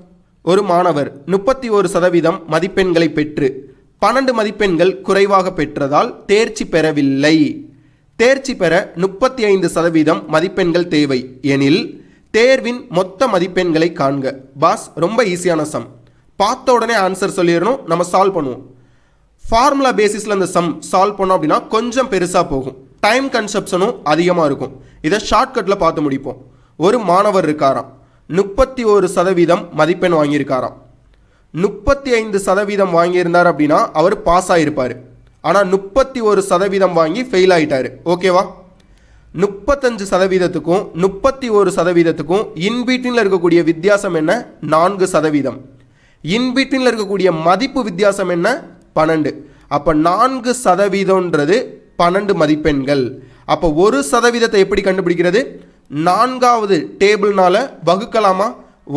ஒரு மாணவர் 31% மதிப்பெண்களை பெற்று 12 மதிப்பெண்கள் குறைவாக பெற்றதால் தேர்ச்சி பெறவில்லை. தேர்ச்சி பெற 35% மதிப்பெண்கள் தேவை எனில் தேர்வின் மொத்த மதிப்பெண்களை காண்க. பாஸ் ரொம்ப ஈஸியான சம். பார்த்த உடனே ஆன்சர் சொல்லிடணும், நம்ம சால்வ் பண்ணுவோம். ஃபார்முலா பேசிஸில் அந்த சம் சால்வ் பண்ணோம் அப்படின்னா கொஞ்சம் பெருசாக போகும், டைம் கன்சப்ஷனும் அதிகமாக இருக்கும். இதை ஷார்ட்கட்டில் பார்த்து முடிப்போம். ஒரு மாணவர் இருக்காராம், 31% மதிப்பெண் வாங்கியிருக்காராம். 35% வாங்கியிருந்தார் அப்படின்னா அவர் பாஸ் ஆகியிருப்பார். ஆனால் 31% வாங்கி ஃபெயில் ஆகிட்டார். ஓகேவா? 35%க்கும் 31%க்கும் இன்பிட்வீனில் இருக்கக்கூடிய வித்தியாசம் என்ன? 4%. இன்பிட்வீனில் இருக்கக்கூடிய மதிப்பு வித்தியாசம் என்ன? 12. அப்போ 4%ன்றது 12 மதிப்பெண்கள். அப்போ 1% எப்படி கண்டுபிடிக்கிறது? 4வது டேபிள்னால வகுக்கலாமா?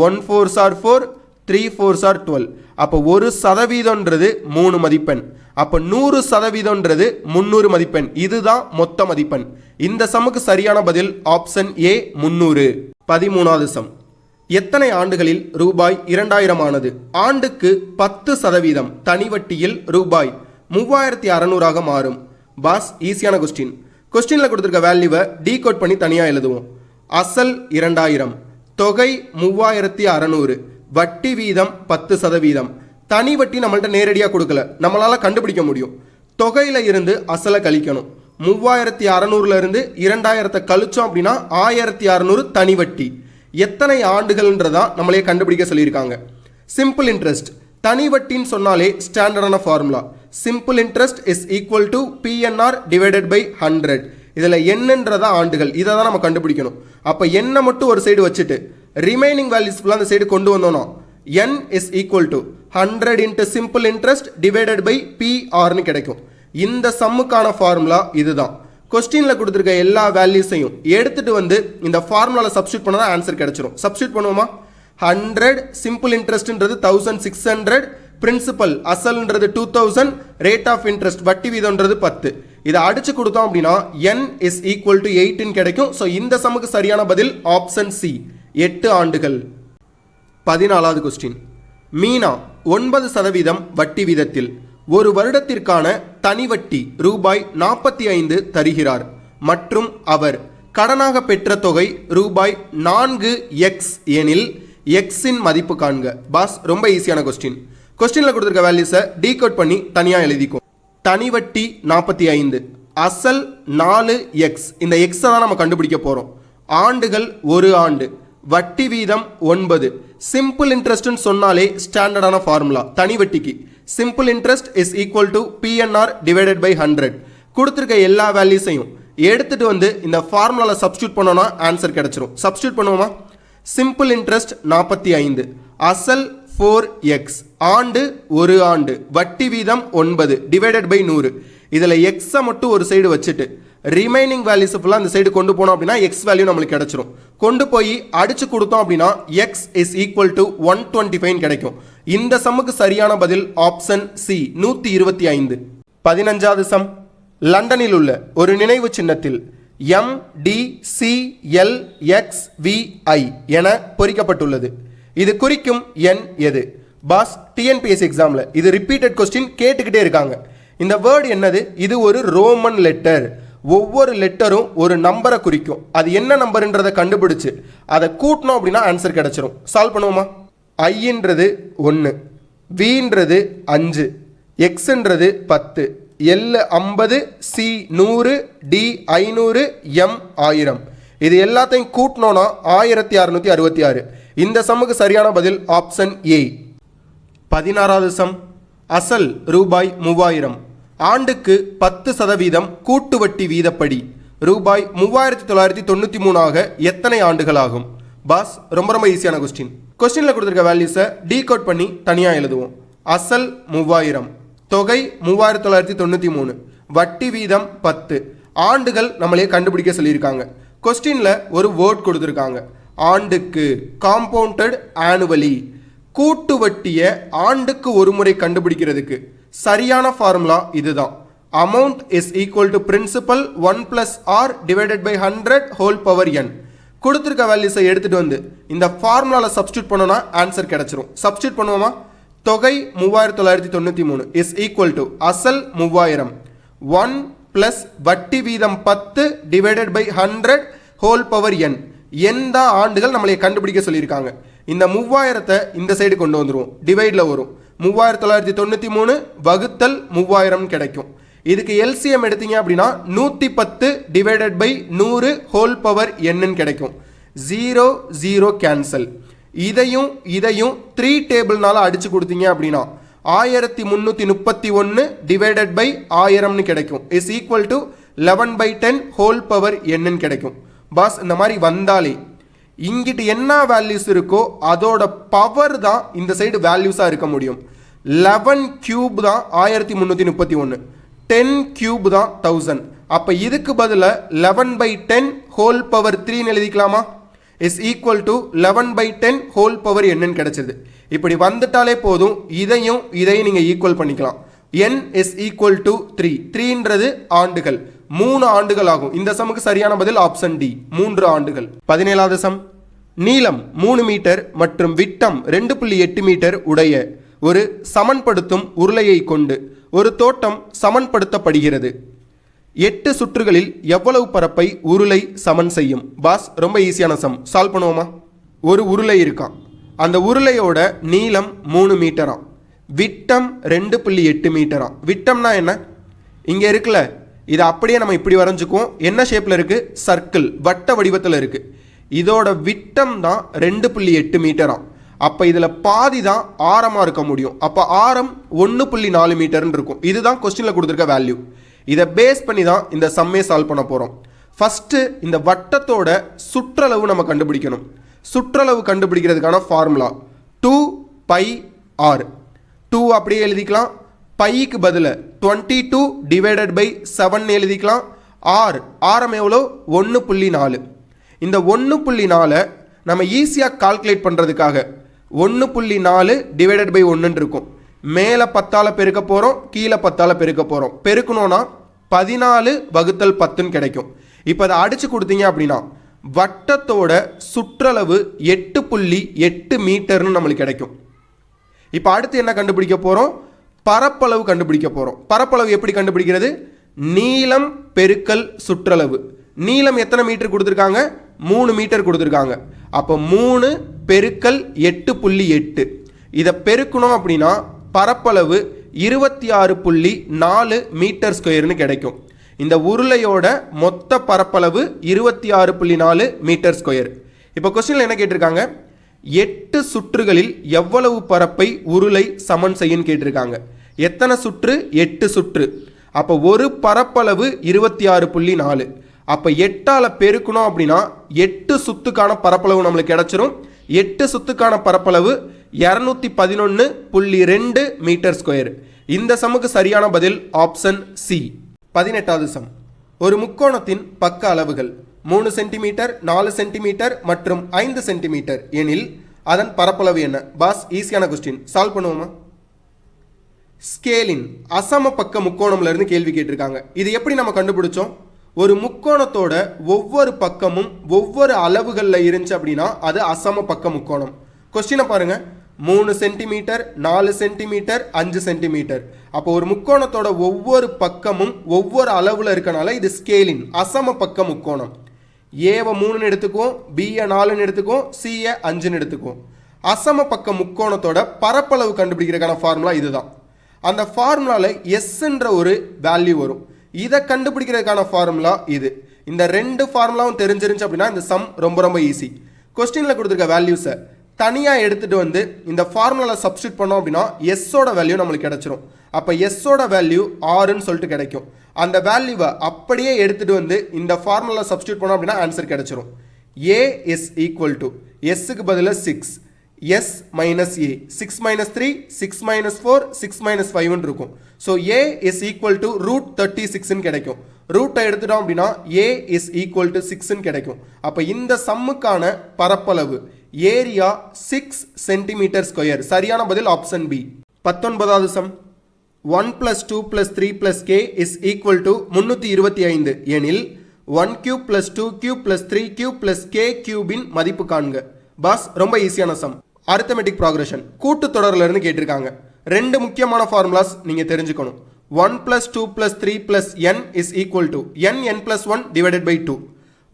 1 4s are 4, 3 4s are 12. அப்போ 1%ன்றது 3 மதிப்பெண். அப்போ 100%ன்றது 300 மதிப்பெண். இதுதான் மொத்த மதிப்பெண். இந்த சம்முக்கு சரியான பதில் ஆப்ஷன் ஏ 300. 13வது சம். எத்தனை ஆண்டுகளில் ரூபாய் 2000 ஆனது? ஆண்டுக்கு 10% தனி வட்டியில் ரூபாய் 3600 மாறும். பாஸ் ஈஸியான கொஸ்டின். கொஸ்டினில் கொடுத்துருக்க வேல்யூவை டீகோட் பண்ணி தனியாக எழுதுவோம். அசல் 2000, தொகை 3600, வட்டி வீதம் 10%. தனி வட்டி நம்மள்ட்ட நேரடியாக கொடுக்கல, நம்மளால் கண்டுபிடிக்க முடியும். தொகையில் இருந்து அசலை கழிக்கணும். 3600 இருந்து 2000 கழிச்சோம் அப்படின்னா 1600 தனி வட்டி. எத்தனை ஆண்டுகள்ன்றதான் நம்மளே கண்டுபிடிக்க சொல்லியிருக்காங்க. சிம்பிள் இன்ட்ரெஸ்ட் தனி வட்டின்னு சொன்னாலே ஸ்டாண்டர்டான formula. Simple interest is equal to PNR divided by 100. இதில் என்னன்றதா ஆண்டுகள், இதை தான் நம்ம கண்டுபிடிக்கணும். அப்போ என்ன மட்டும் ஒரு சைடு வச்சுட்டு ரிமைனிங் வேல்யூஸ் ஃபுல்லாக அந்த சைடு கொண்டு வந்தோம்னா n is equal to 100 into simple interest divided by பிஆர்னு கிடைக்கும். இந்த சம்முக்கான ஃபார்முலா இதுதான். கொஸ்டினில் கொடுத்துருக்க எல்லா வேல்யூஸையும் எடுத்துகிட்டு வந்து இந்த ஃபார்முலாவில் சப்ஸ்டியூட் பண்ணால் ஆன்சர் கிடைச்சிரும். சப்ஸ்டியூட் பண்ணுவோமா? 100 சிம்பிள் இன்ட்ரெஸ்ட்ன்றது 1600, பிரின்சிபல் அசல்ன்றது 2000, ரேட் ஆஃப் இன்ட்ரெஸ்ட் வட்டி வீதம்ன்றது 10. இதை அடிச்சு கொடுத்தோம் அப்படின்னா n இஸ் ஈக்குவல் டு 8 கிடைக்கும். ஸோ இந்த சம்முக்கு சரியான பதில் ஆப்ஷன் சி 8 ஆண்டுகள். 14வது கொஸ்டின். மீனா 9% வட்டி வீதத்தில் ஒரு வருடத்திற்கான தனி வட்டி ரூபாய் 45 தருகிறார் மற்றும் அவர் கடனாக பெற்ற தொகை ரூபாய் 4x எனில் எக்ஸின் மதிப்பு காண்க. பாஸ் ரொம்ப ஈஸியான கொஸ்டின். கொஸ்டினில் கொடுத்துருக்க வேல்யூஸை டீகோட் பண்ணி தனியாக எழுதிக்கும். தனி வட்டி 45, அசல் 4x. இந்த எக்ஸை தான் நம்ம கண்டுபிடிக்க போகிறோம். ஆண்டுகள் 1 ஆண்டு, வட்டி வீதம் 9. சிம்பிள் இன்ட்ரெஸ்ட்னு சொன்னாலே ஸ்டாண்டர்டான ஃபார்முலா தனி வட்டிக்கு. Simple interest is equal to PNR divided by 100. கொடுத்துருக்க எல்லா வேல்யூஸையும் எடுத்துகிட்டு வந்து இந்த ஃபார்முலாவில் சப்ஸ்டியூட் பண்ணோன்னா ஆன்சர் கிடச்சிரும். சப்ஸ்டியூட் பண்ணுவோமா? சிம்பிள் இன்ட்ரெஸ்ட் 45, அசல் 4x, ஆண்டு 1 ஆண்டு, வட்டி வீதம் 9 டிவைடட் பை 100. இதில் எக்ஸை மட்டும் ஒரு சைடு வச்சுட்டு ரிமைனிங் வேல்யூஸ் ஃபுல்லாக அந்த சைடு கொண்டு போனோம் அப்படின்னா எக்ஸ் வேல்யூ நம்மளுக்கு கிடைச்சிரும். கொண்டு போய் அடிச்சு கொடுத்தோம் அப்படின்னா எக்ஸ் இஸ் ஈக்குவல் டு 125 கிடைக்கும். இந்த சம்முக்கு சரியான பதில் ஆப்ஷன் சி 125. 15வது சம். லண்டனில் உள்ள ஒரு நினைவு சின்னத்தில் MDCLXVI என பொறிக்கப்பட்டுள்ளது. இது குறிக்கும் எண் எது? பாஸ் டிஎன்பிஎஸ்சி எக்ஸாமில் இது ரிப்பீட்டட் கொஸ்டின் கேட்டுக்கிட்டே இருக்காங்க. இந்த வேர்டு என்னது? இது ஒரு ரோமன் லெட்டர். ஒவ்வொரு லெட்டரும் ஒரு நம்பரை குறிக்கும். அது என்ன நம்பர்ன்றதை கண்டுபிடிச்சு அதை கூட்டணும் அப்படின்னா ஆன்சர் கிடைச்சிரும். சால்வ் பண்ணுவோமா? ஐன்றது 1, வின்றது 5, எக்ஸ்ன்றது 10, எல் 50, சி 100, டி 500, எம் 1000. இது எல்லாத்தையும் கூட்டினோன்னா 1666. இந்த சம்முக்கு சரியான பதில் ஆப்ஷன் ஏ. 16வது சம். அசல் ரூபாய் 3000. ஆண்டுக்கு 10% கூட்டு வட்டி வீதப்படி ரூபாய் 3993 ஆக எத்தனை ஆண்டுகள் ஆகும்? பாஸ், ரொம்ப ஈஸியான கொஸ்டின். கொஸ்டினில் கொடுத்துருக்க வேல்யூஸை டீகோட் பண்ணி தனியாக எழுதுவோம். அசல் 3000, தொகை 3993, வட்டி வீதம் 10, ஆண்டுகள் நம்மளே கண்டுபிடிக்க சொல்லியிருக்காங்க. கொஸ்டினில் ஒரு வேர்ட் கொடுத்துருக்காங்க, ஆண்டுக்கு, காம்பவுண்டட் ஆனுவலி. கூட்டு வட்டியை ஆண்டுக்கு ஒரு முறை கண்டுபிடிக்கிறதுக்கு சரியான ஃபார்முலா இதுதான். Amount is equal to principal 1 + r divided by 100 whole power n. கொடுத்துருக்க வேல்யூஸை எடுத்துகிட்டு வந்து இந்த ஃபார்முலாவில் சப்ஸ்டியூட் பண்ணோன்னா ஆன்சர் கிடச்சிரும். சப்ஸ்டியூட் பண்ணுவோமா? தொகை 3993 இஸ் ஈக்குவல் டு அசல் 3000 1 + வட்டி வீதம் 10 divided by 100 whole power n. எந்த ஆண்டுகள் நம்மளை கண்டுபிடிக்க சொல்லியிருக்காங்க. இந்த 3000 இந்த சைடு கொண்டு வந்துடுவோம், டிவைடில் வரும். 3993 வகுத்தல் 3000 கிடைக்கும். இதுக்கு எல்சிஎம் எடுத்தீங்க அப்படின்னா 110 divided by 100 whole power n கிடைக்கும். 0 0 கேன்சல். இதையும் 3 டேபிள்னால அடிச்சு கொடுத்தீங்க அப்படின்னா 1331 டிவைடட் பை 1000 கிடைக்கும். Is equal to 11/10 whole power n கிடைக்கும். பாஸ், இந்த மாதிரி வந்தாலே இங்கிட்டு என்ன வேல்யூஸ் இருக்கோ அதோட பவர் தான் இந்த சைடு வேல்யூஸாக இருக்க முடியும். 11 கியூப் தான் 1331, 10 கியூப் தான் 1000. அப்போ இதுக்கு பதிலாக 11/10 ஹோல் பவர் 3 எழுதிக்கலாமா? Is equal to 11/10 whole power என்னன்னு கிடைச்சது. இப்படி வந்துட்டாலே போதும், இதையும் நீங்கள் ஈக்குவல் பண்ணிக்கலாம். n is equal to 3. 3ன்றது ஆண்டுகள், 3 ஆண்டுகள் ஆகும். இந்த சமுக்கு சரியான பதில் ஆப்ஷன் டி, 3 ஆண்டுகள். 17வது சம். நீளம் 3 மீட்டர் மற்றும் விட்டம் 2.8 மீட்டர் உடைய ஒரு சமன்படுத்தும் உருளையை கொண்டு ஒரு தோட்டம் சமன்படுத்தப்படுகிறது. 8 சுற்றுகளில் எவ்வளவு பரப்பை உருளை சமன் செய்யும்? பாஸ், ரொம்ப ஈஸியான சம். சால்வ் பண்ணுவோமா? ஒரு உருளை இருக்கான். அந்த உருளையோட நீளம் 3 மீட்டராம், விட்டம் 2.8 மீட்டராம். விட்டம்னா என்ன? இங்கே இருக்குல்ல, இதை அப்படியே நம்ம இப்படி வரைஞ்சுக்குவோம். என்ன ஷேப்பில் இருக்குது? சர்க்கிள், வட்ட வடிவத்தில் இருக்குது. இதோட விட்டம் தான் 2.8 மீட்டராம். அப்போ இதில் பாதி தான் ஆரமாக இருக்க முடியும். அப்போ ஆரம் 1.4 மீட்டர்னு இருக்கும். இதுதான் கொஸ்டினில் கொடுத்துருக்க வேல்யூ. இதை பேஸ் பண்ணி தான் இந்த சம்மே சால்வ் பண்ண போகிறோம். ஃபஸ்ட்டு இந்த வட்டத்தோட சுற்றளவு நம்ம கண்டுபிடிக்கணும். சுற்றளவு கண்டுபிடிக்கிறதுக்கான ஃபார்முலா 2πr. 2 அப்படியே எழுதிக்கலாம். பைக்கு பதில் 22 டிவைடட் பை 7 எழுதிக்கலாம். ஆரம் எவ்வளோ? 1.4. இந்த 1.4 நம்ம ஈஸியாக கால்குலேட் பண்ணுறதுக்காக 1.4 டிவைடட் பை 1 இருக்கும். மேலே 10ஆல் பெருக்க போகிறோம், கீழே 10ஆல் பெருக்க போகிறோம். பெருக்கணும்னா 14 வகுத்தல் 10 கிடைக்கும். இப்போ அதை அடித்து கொடுத்தீங்க அப்படின்னா வட்டத்தோட சுற்றளவு 8.8 மீட்டர்னு நம்மளுக்கு கிடைக்கும். இப்போ அடுத்து என்ன கண்டுபிடிக்க போகிறோம்? பரப்பளவு கண்டுபிடிக்க போகிறோம். பரப்பளவு எப்படி கண்டுபிடிக்கிறது? நீளம் பெருக்கல் சுற்றளவு. நீளம் எத்தனை மீட்டர் கொடுத்துருக்காங்க? 3 மீட்டர் கொடுத்துருக்காங்க. அப்போ 3 பெருக்கல் 8.8. இதை பெருக்கணும் அப்படின்னா பரப்பளவு 26.4 மீட்டர் ஸ்கொயர்னு கிடைக்கும். இந்த உருளையோட மொத்த பரப்பளவு 26.4 மீட்டர் ஸ்கொயர். இப்போ கொஸ்டினில் என்ன கேட்டிருக்காங்க? 8 சுற்றுகளில் எவ்வளவு பரப்பை உருளை சமன் செய்யும் கேட்டிருக்காங்க. எத்தனை சுற்று? 8 சுற்று. அப்போ ஒரு பரப்பளவு 26.4. அப்போ 8ஆல் பெருக்கணும் அப்படின்னா 8 சுத்துக்கான பரப்பளவு நம்மளுக்கு கிடைச்சிரும். 8 சுத்துக்கான பரப்பளவு 211.2 மீட்டர் ஸ்கொயர். இந்த சமுக்கு சரியான பதில் ஆப்ஷன் சி. 18வது சம். ஒரு முக்கோணத்தின் பக்க அளவுகள் 3 சென்டிமீட்டர், 4 சென்டிமீட்டர் மற்றும் 5 சென்டிமீட்டர் எனில் அதன் பரப்பளவு என்ன? பாஸ், ஈஸியான கொஸ்டின். சால்வ் பண்ணுவோமா? ஸ்கேலின் அசம பக்க முக்கோணம்ல இருந்து கேள்வி கேட்டிருக்காங்க. இது எப்படி நம்ம கண்டுபிடிச்சோம்? ஒரு முக்கோணத்தோட ஒவ்வொரு பக்கமும் ஒவ்வொரு அளவுகளில் இருந்துச்சு அப்படின்னா அது அசம பக்க முக்கோணம். கொஸ்டினை பாருங்க. 3 சென்டிமீட்டர், 4 சென்டிமீட்டர், 5 சென்டிமீட்டர். அப்போ ஒரு முக்கோணத்தோட ஒவ்வொரு பக்கமும் ஒவ்வொரு அளவில் இருக்கனால இது ஸ்கேலின் அசம பக்க முக்கோணம். ஏவை 3ன்னு எடுத்துக்குவோம், பியை 4ன்னு எடுத்துக்குவோம், சியை 5ன்னு எடுத்துக்குவோம். அசம பக்க முக்கோணத்தோட பரப்பளவு கண்டுபிடிக்கிறதுக்கான ஃபார்முலா இதுதான். அந்த ஃபார்முலாவில் எஸ்ன்ற ஒரு வேல்யூ வரும். இதை கண்டுபிடிக்கிறதுக்கான ஃபார்முலா இது. இந்த ரெண்டு ஃபார்முலாவும் தெரிஞ்சிருந்துச்சு அப்படின்னா இந்த சம் ரொம்ப ரொம்ப ஈஸி. கொஸ்டினில் கொடுத்துருக்க வேல்யூஸை தனியாக எடுத்துகிட்டு வந்து இந்த ஃபார்முலாவில் சப்ஸ்டியூட் பண்ணோம் அப்படின்னா எஸ்ஸோட வேல்யூ நம்மளுக்கு கிடச்சிரும். அப்போ எஸ்ஸோட வேல்யூ ஆறுன்னு சொல்லிட்டு கிடைக்கும். அந்த வேல்யூவை அப்படியே எடுத்துகிட்டு வந்து இந்த ஃபார்முலாவில் சப்ஸ்டியூட் பண்ணோம் அப்படின்னா ஆன்சர் கிடச்சிரும். ஏ இஸ் ஈக்குவல் டு எஸ்ஸுக்கு பதிலாக 6, s minus a, 6 minus 3, 6 minus 4, 6 minus 5 இருக்கும். So a is equal to root 36 கிடைக்கும். ரூட்டை எடுத்துட்டோம் அப்படின்னா a is equal to 6 கிடைக்கும். அப்போ இந்த சம்முக்கான பரப்பளவு ஏரியா 6 சென்டிமீட்டர் ஸ்கொயர். சரியான பதில் ஆப்ஷன் பி. 19வது sum 1 plus 2 plus 3 plus k is equal to 325 எனில் 1 cube plus 2 cube plus 3 cube plus k cube இன் மதிப்பு காண்க. பாஸ் ரொம்ப ஈஸியான சம். அரித்தமெட்டிக் ப்ராக்ரஷன் கூட்டு தொடரில் இருந்து கேட்டிருக்காங்க. ரெண்டு முக்கியமான ஃபார்முலாஸ் நீங்கள் தெரிஞ்சுக்கணும். 1 plus 2 plus 3 plus n is equal to n plus 1 divided by 2.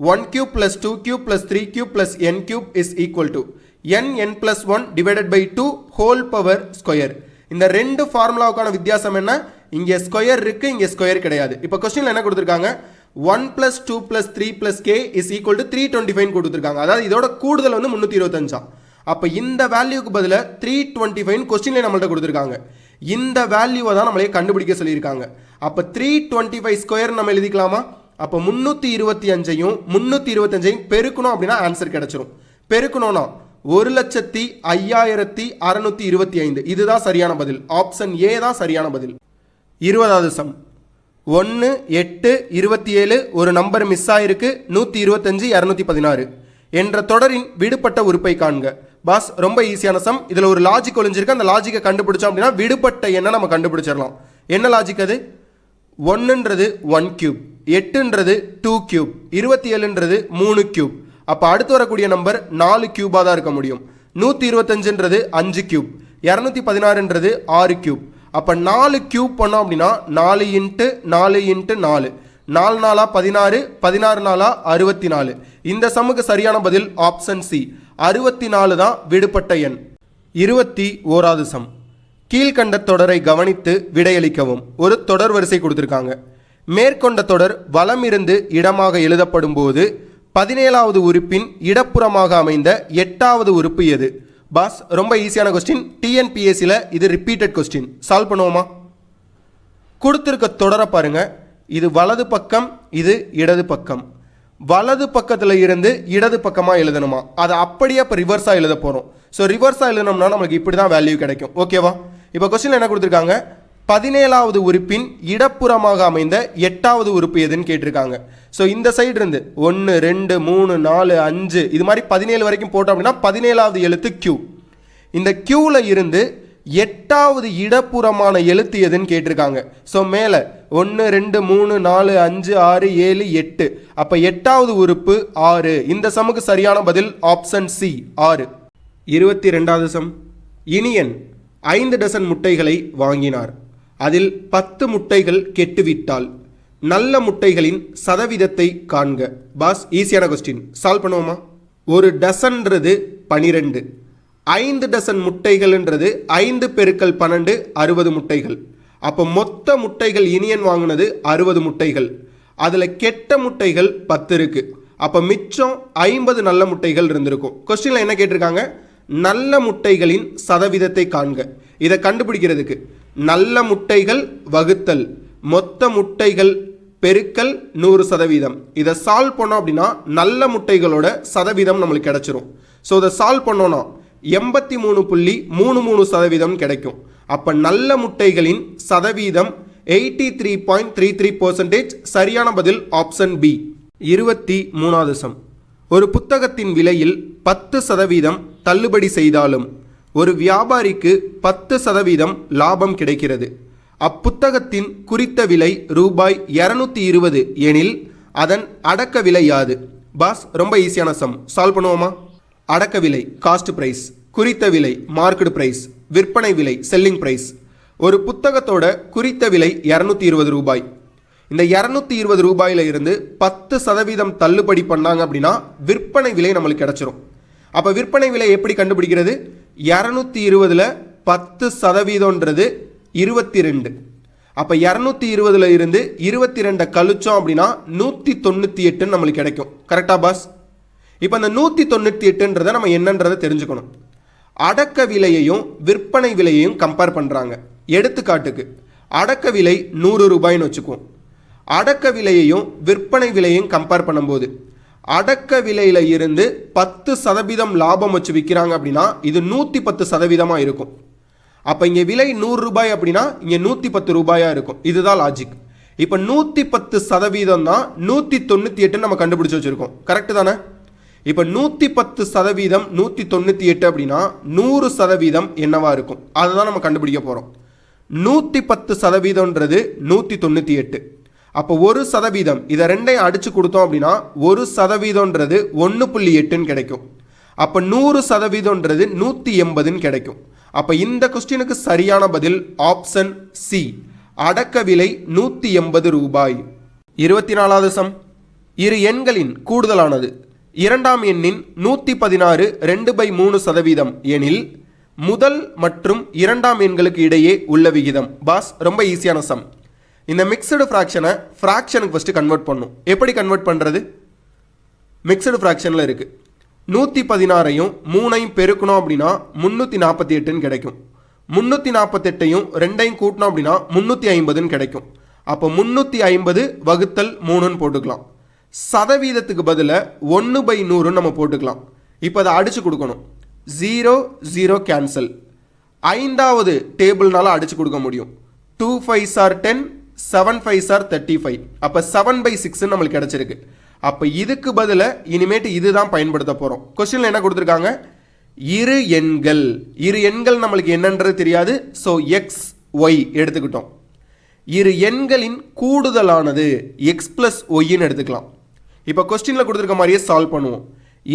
1 cube plus 2 cube plus 3 cube plus n cube is equal to n plus 1 divided by 2 whole power square. இந்த ரெண்டு ஃபார்முலாவுக்கான வித்தியாசம் என்ன? இங்கே ஸ்கொயர் இருக்கு, இங்கே ஸ்கொயர் கிடையாது. இப்போ கொஸ்டின்ல என்ன கொடுத்துருக்காங்க? 1 plus 2 plus 3 plus k is equal to 325 கொடுத்துருக்காங்க. அதாவது இதோட கூடுதல் வந்து 325. அப்போ இந்த வேல்யூக்கு பதிலாக 325 கொஸ்டின்ல நம்மள்ட்ட கொடுத்துருக்காங்க. இந்த வேல்யூவை தான் நம்மளே கண்டுபிடிக்க சொல்லியிருக்காங்க. அப்போ 325 ஸ்கொயர் நம்ம எழுதிக்கலாமா? அப்போ 325ஐயும் 325ஐயும் பெருக்கணும் அப்படின்னா ஆன்சர் கிடைச்சிரும். பெருக்கணும்னா 1,05,625. இதுதான் சரியான பதில். ஆப்ஷன் ஏ தான் சரியான பதில். 20வது சம் 1, 8, 27 ஒரு நம்பர் மிஸ் ஆயிருக்கு. 125, 216 என்ற தொடரின் விடுபட்ட உறுப்பை காண்க. பாஸ் ரொம்ப ஈஸியான சம். இதில் ஒரு லாஜிக் ஒளிஞ்சிருக்கு. அந்த லாஜிக்கை கண்டுபிடிச்சோம் அப்படின்னா விடுபட்ட எண்ணை நம்ம கண்டுபிடிச்சிடலாம். என்ன லாஜிக் அது? 1ன்றது 1 கியூப், 8ன்றது 2 கியூப், 27ன்றது 3 கியூப். அப்போ அடுத்து வரக்கூடிய நம்பர் 4 கியூபாக தான் இருக்க முடியும். 125ன்றது 5 கியூப், 216ன்றது 6 கியூப். அப்போ 4 கியூப் பண்ணோம் அப்படின்னா 4 இன்ட்டு 4 இன்ட்டு 4, 4 4 16, 16 4 64. இந்த சம்முக்கு சரியான பதில் ஆப்ஷன் சி, 64 தான் விடுபட்ட எண். 21வது சம் கீழ்கண்ட தொடரை கவனித்து விடையளிக்கவும். ஒரு தொடர் வரிசை கொடுத்துருக்காங்க. மேற்கொண்ட தொடர் வலமிருந்து இடமாக எழுதப்படும் போது 17வது உறுப்பின் இடப்புறமாக அமைந்த 8வது உறுப்பு எது? பாஸ் ரொம்ப ஈஸியான கொஸ்டின். டிஎன்பிஎஸ்சியில் இது ரிப்பீட்டட் கொஸ்டின். சால்வ் பண்ணுவோமா? கொடுத்துருக்க தொடரை பாருங்க. இது வலது பக்கம், இது இடது பக்கம். வலது பக்கத்தில் இருந்து இடது பக்கமாக எழுதணுமா? அதை அப்படியே இப்போ ரிவர்ஸாக எழுத போகிறோம். ஸோ ரிவர்ஸாக எழுதணும்னா நமக்கு இப்படி தான் வேல்யூ கிடைக்கும். ஓகேவா? இப்போ கொஸ்டின் என்ன கொடுத்துருக்காங்க? 17வது உறுப்பின் இடப்புறமாக அமைந்த 8வது உறுப்பு எதுன்னு கேட்டிருக்காங்க. ஸோ இந்த சைடு இருந்து 1 2 3 4 5 இது மாதிரி 17 வரைக்கும் போட்டோம் அப்படின்னா 17வது எழுத்து Q. இந்த Qல இருந்து 8வது இடப்புறமான எழுத்து எதுன்னு கேட்டிருக்காங்க. ஸோ மேலே 1 2 3 4 5 6 7 8. அப்போ 8வது உறுப்பு 6. இந்த சமுக்கு சரியான பதில் ஆப்ஷன் சி 6. 22வது சம் இனியன் 5 டசன் முட்டைகளை வாங்கினார். அதில் 10 முட்டைகள் கெட்டுவிட்டால் நல்ல முட்டைகளின் சதவீதத்தை காண்க. பாஸ் ஈஸியான கொஸ்டின். சால்வ் பண்ணுவோமா? ஒரு டசன்றது 12. 5 டசன் முட்டைகள்ன்றது 5 பெருக்கல் 12 60 முட்டைகள். அப்போ மொத்த முட்டைகள் இனியன் வாங்கினது 60 முட்டைகள். அதில் கெட்ட முட்டைகள் 10 இருக்கு. அப்போ மிச்சம் 50 நல்ல முட்டைகள் இருந்திருக்கும். கொஸ்டினில் என்ன கேட்டிருக்காங்க? நல்ல முட்டைகளின் சதவீதத்தை காண்க. இதை கண்டுபிடிக்கிறதுக்கு நல்ல முட்டைகள் வகுத்தல் மொத்த முட்டைகள் பெருக்கல் 100%. இதை சால்வ் பண்ணோம் அப்படின்னா நல்ல முட்டைகளோட சதவீதம் நம்மளுக்கு கிடைச்சிரும். ஸோ இதை சால்வ் பண்ணோன்னா 83.33% கிடைக்கும். அப்போ நல்ல முட்டைகளின் சதவீதம் 83.33%. சரியான பதில் ஆப்ஷன் பி. 23வது சம் ஒரு புத்தகத்தின் விலையில் 10% தள்ளுபடி செய்தாலும் ஒரு வியாபாரிக்கு 10% லாபம் கிடைக்கிறது. அப்புத்தகத்தின் குறித்த விலை ரூபாய் 220 எனில் அதன் அடக்க விலை யாது? பாஸ் ரொம்ப ஈஸியான சம். சால்வ் பண்ணுவோமா? அடக்க விலை காஸ்ட் பிரைஸ், குறித்த விலை மார்க்கெட் பிரைஸ், விற்பனை விலை செல்லிங் பிரைஸ். ஒரு புத்தகத்தோட குறித்த விலை 220 ரூபாய். இந்த 220 ரூபாயில இருந்து 10% தள்ளுபடி பண்ணாங்க அப்படின்னா விற்பனை விலை நம்மளுக்கு கிடைச்சிரும். அப்போ விற்பனை விலை எப்படி கண்டுபிடிக்கிறது? 220ல் 10%ன்றது 22. அப்போ 220 இருந்து 22 கழிச்சோம் அப்படின்னா 198 நம்மளுக்கு கிடைக்கும். கரெக்டா பாஸ்? இப்போ அந்த 198ன்றதை நம்ம என்னன்றதை தெரிஞ்சுக்கணும். அடக்க விலையையும் விற்பனை விலையையும் கம்பேர் பண்ணுறாங்க. எடுத்துக்காட்டுக்கு அடக்க விலை 100 ரூபாய்னு வச்சுக்குவோம். அடக்க விலையையும் விற்பனை விலையையும் கம்பேர் பண்ணும்போது அடக்க விலையில் இருந்து 10% லாபம் வச்சு விற்கிறாங்க அப்படின்னா இது 110% இருக்கும். அப்போ இங்கே விலை 100 ரூபாய் அப்படின்னா இங்கே 110 ரூபாயாக இருக்கும். இதுதான் லாஜிக். இப்போ 110% தான் 198 நம்ம கண்டுபிடிச்சி வச்சுருக்கோம். கரெக்டு தானே? இப்போ 110% 198 அப்படின்னா 100% என்னவா இருக்கும் அதுதான் நம்ம கண்டுபிடிக்க போகிறோம். 110%ன்றது 198. அப்போ 1% இதை ரெண்டையும் அடித்து கொடுத்தோம் அப்படின்னா 1%ன்றது 1.8 கிடைக்கும். அப்போ 100%ன்றது 180 கிடைக்கும். அப்போ இந்த கொஸ்டினுக்கு சரியான பதில் ஆப்ஷன் சி, அடக்க விலை 180 ரூபாய். 24வது சம். இரு எண்களின் கூடுதலானது இரண்டாம் எண்ணின் 116 2/3% எனில் முதல் மற்றும் இரண்டாம் எண்களுக்கு இடையே உள்ள விகிதம். பாஸ் ரொம்ப ஈஸியான சம். இந்த மிக்சடு ஃப்ராக்ஷனை ஃப்ராக்ஷனுக்கு ஃபஸ்ட்டு கன்வெர்ட் பண்ணும். எப்படி கன்வெர்ட் பண்ணுறது? மிக்சடு ஃப்ராக்ஷனில் இருக்குது. 116ஐயும் 3ஐயும் பெருக்கணும் அப்படின்னா 348 கிடைக்கும். 348ஐயும் 2ஐயும் கூட்டணும் அப்படின்னா 350 கிடைக்கும். அப்போ 350 வகுத்தல் 3ன்னு போட்டுக்கலாம். சதவீதத்துக்கு பதிலாக 1/100 நம்ம போட்டுக்கலாம். இப்போ அதை அடித்து கொடுக்கணும். 0 0 கேன்சல். 5வது டேபிள்னால அடித்து கொடுக்க முடியும். 2 5s are 10, 7 5s are 35. அப்போ 7/6 நம்மளுக்கு கிடச்சிருக்கு. அப்போ இதுக்கு பதிலாக இனிமேட்டு இதுதான் பயன்படுத்த போகிறோம். கொஸ்டினில் என்ன கொடுத்துருக்காங்க? இரு எண்கள் நம்மளுக்கு என்னன்றது தெரியாது. ஸோ எக்ஸ் ஒய் எடுத்துக்கிட்டோம். இரு எண்களின் கூடுதலானது எக்ஸ் ப்ளஸ் ஒய்ன்னு எடுத்துக்கலாம். இப்போ கொஸ்டினில் கொடுத்துருக்க மாதிரியே சால்வ் பண்ணுவோம்.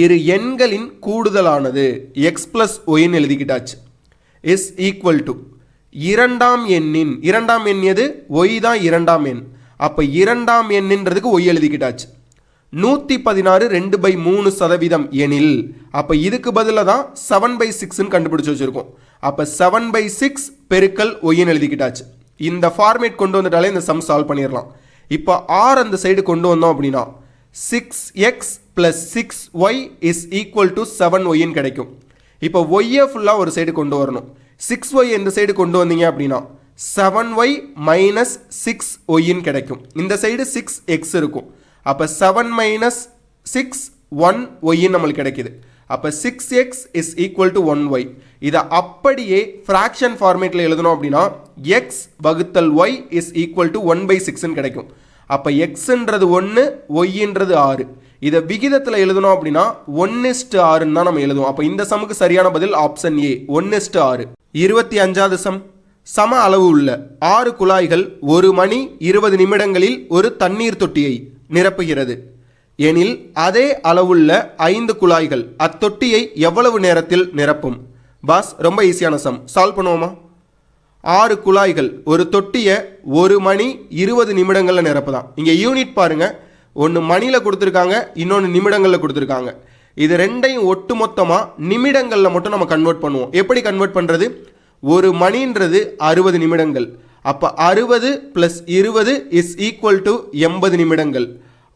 இரு எண்களின் கூடுதலானது எக்ஸ் ப்ளஸ் ஒய்ன்னு எழுதிக்கிட்டாச்சு. இஸ் ஈக்குவல் டு இரண்டாம் எண் எது? ஒய் தான் இரண்டாம் எண். அப்போ இரண்டாம் எண்ணுன்றதுக்கு ஒய் எழுதிக்கிட்டாச்சு. 116 2/3% எனில் அப்போ இதுக்கு பதிலாக தான் 7/6ன்னு கண்டுபிடிச்சி வச்சுருக்கோம். அப்போ 7/6 பெருக்கல் ஒய்ன்னு எழுதிக்கிட்டாச்சு. இந்த ஃபார்மேட் கொண்டு வந்துட்டாலே இந்த சம் சால்வ் பண்ணிடலாம். இப்போ ஆர் அந்த சைடு கொண்டு வந்தோம் அப்படின்னா 6x + 6y is equal to 7yன்னு கிடைக்கும். இப்போ ஒய்யை ஃபுல்லாக ஒரு சைடு கொண்டு வரணும். 6y இந்த சைடு கொண்டு வந்தீங்க அப்படின்னா 7y - 6yன்னு கிடைக்கும். இந்த சைடு 6x இருக்கும். அப்போ 7 - 6 1y நம்மளுக்கு கிடைக்குது. அப்போ 6x is equal to 1y. இதை அப்படியே ஃப்ராக்ஷன் ஃபார்மேட்டில் எழுதணும் அப்படின்னா x வகுத்தல் y இஸ் ஈக்குவல் டு 1/6ன்னு கிடைக்கும். அப்போ எக்ஸ்ன்றது 1, ஒய்ன்றது 6. இதை விகிதத்தில் எழுதணும் அப்படின்னா 1:6 தான் நம்ம எழுதுவோம். அப்போ இந்த சமுக்கு சரியான பதில் ஆப்ஷன் ஏ, 1:6. 25வது சம். சம அளவு உள்ள 6 குழாய்கள் 1 மணி 20 நிமிடங்களில் ஒரு தண்ணீர் தொட்டியை நிரப்புகிறது எனில் அதே அளவுள்ள 5 குழாய்கள் அத்தொட்டியை எவ்வளவு நேரத்தில் நிரப்பும்? பாஸ் ரொம்ப ஈஸியான சம். சால்வ் பண்ணுவோமா? 6 குழாய்கள் ஒரு தொட்டியை 1 மணி 20 நிமிடங்களில் நிரப்புதான். இங்கே யூனிட் பாருங்கள். ஒன்று மணியில் கொடுத்துருக்காங்க, இன்னொன்று நிமிடங்களில் கொடுத்துருக்காங்க. இது ரெண்டையும் ஒட்டு மொத்தமாக நிமிடங்களில் மட்டும் நம்ம கன்வெர்ட் பண்ணுவோம். எப்படி கன்வெர்ட் பண்ணுறது? ஒரு மணின்றது 60 நிமிடங்கள். அப்போ 60 + 20 இஸ் ஈக்குவல் டு 80 நிமிடங்கள்.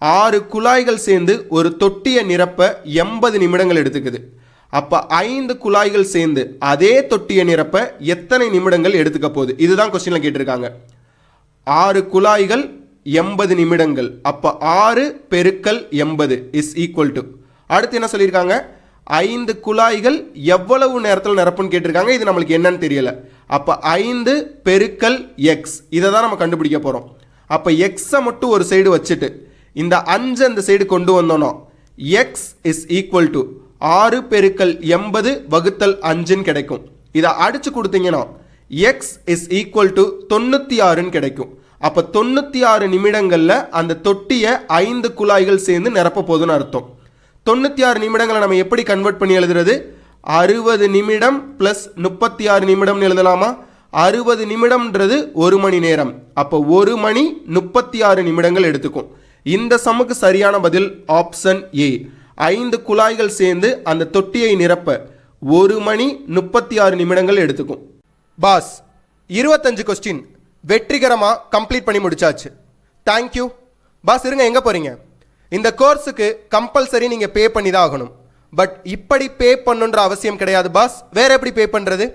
6 குழாய்கள் சேர்ந்து ஒரு தொட்டியை நிரப்ப 80 நிமிடங்கள் எடுத்துக்குது. அப்போ 5 குழாய்கள் சேர்ந்து அதே தொட்டியை நிரப்ப எத்தனை நிமிடங்கள் எடுத்துக்க போகுது? இதுதான் கொஸ்டினில் கேட்டிருக்காங்க. 6 குழாய்கள் 80 நிமிடங்கள். அப்போ 6 பெருக்கல் 80 இஸ் ஈக்குவல் டு, அடுத்து என்ன சொல்லியிருக்காங்க? 5 குழாய்கள் எவ்வளவு நேரத்தில் நிரப்புன்னு கேட்டிருக்காங்க. இது நம்மளுக்கு என்னன்னு தெரியல. அப்போ 5 பெருக்கல் எக்ஸ், இதை தான் நம்ம கண்டுபிடிக்க போகிறோம். அப்போ எக்ஸை மட்டும் ஒரு சைடு வச்சுட்டு இந்த 5 அந்த சைடு கொண்டு வந்தோன்னா எக்ஸ் இஸ் ஈக்குவல் டு 6 பெருக்கல் 80 வகுத்தல் 5ன்னு கிடைக்கும். இதை அடித்து கொடுத்தீங்கன்னா எக்ஸ் இஸ் ஈக்குவல் டு 96ன்னு கிடைக்கும். அப்போ 96 நிமிடங்களில் அந்த தொட்டியை 5 குழாய்கள் சேர்ந்து நிரப்ப போதுன்னு அர்த்தம். 96 நிமிடங்களை நம்ம எப்படி கன்வெர்ட் பண்ணி எழுதுறது? 60 நிமிடம் ப்ளஸ் 36 நிமிடம்னு எழுதலாமா? 60 நிமிடம்ன்றது 1 மணி நேரம். அப்போ 1 மணி 36 நிமிடங்கள் எடுத்துக்கும். இந்த சமுக்கு சரியான பதில் ஆப்ஷன் ஏ, 5 குழாய்கள் சேர்ந்து அந்த தொட்டியை நிரப்ப 1 மணி 36 நிமிடங்கள் எடுத்துக்கும். பாஸ் 25 கொஸ்டின் வெற்றிகரமாக கம்ப்ளீட் பண்ணி முடிச்சாச்சு. Thank you boss. இருங்க, எங்கே போகிறீங்க? இந்த கோர்ஸுக்கு கம்பல்சரி நீங்கள் பே பண்ணி தான் ஆகணும். பட் இப்படி பே பண்ணுன்ற அவசியம் கிடையாது பாஸ். வேறு எப்படி பே பண்ணுறது?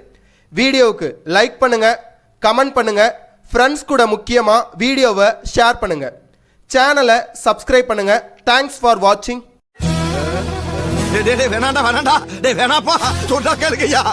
வீடியோவுக்கு லைக் பண்ணுங்கள், கமெண்ட் பண்ணுங்கள், ஃப்ரெண்ட்ஸ் கூட முக்கியமாக வீடியோவை ஷேர் பண்ணுங்கள், சேனலை சப்ஸ்கிரைப் பண்ணுங்கள். தேங்க்ஸ் ஃபார் வாட்சிங். வேணாண்டா வேணாண்டா, வேணாப்பா, சொன்னா கேளுங்கய்யா.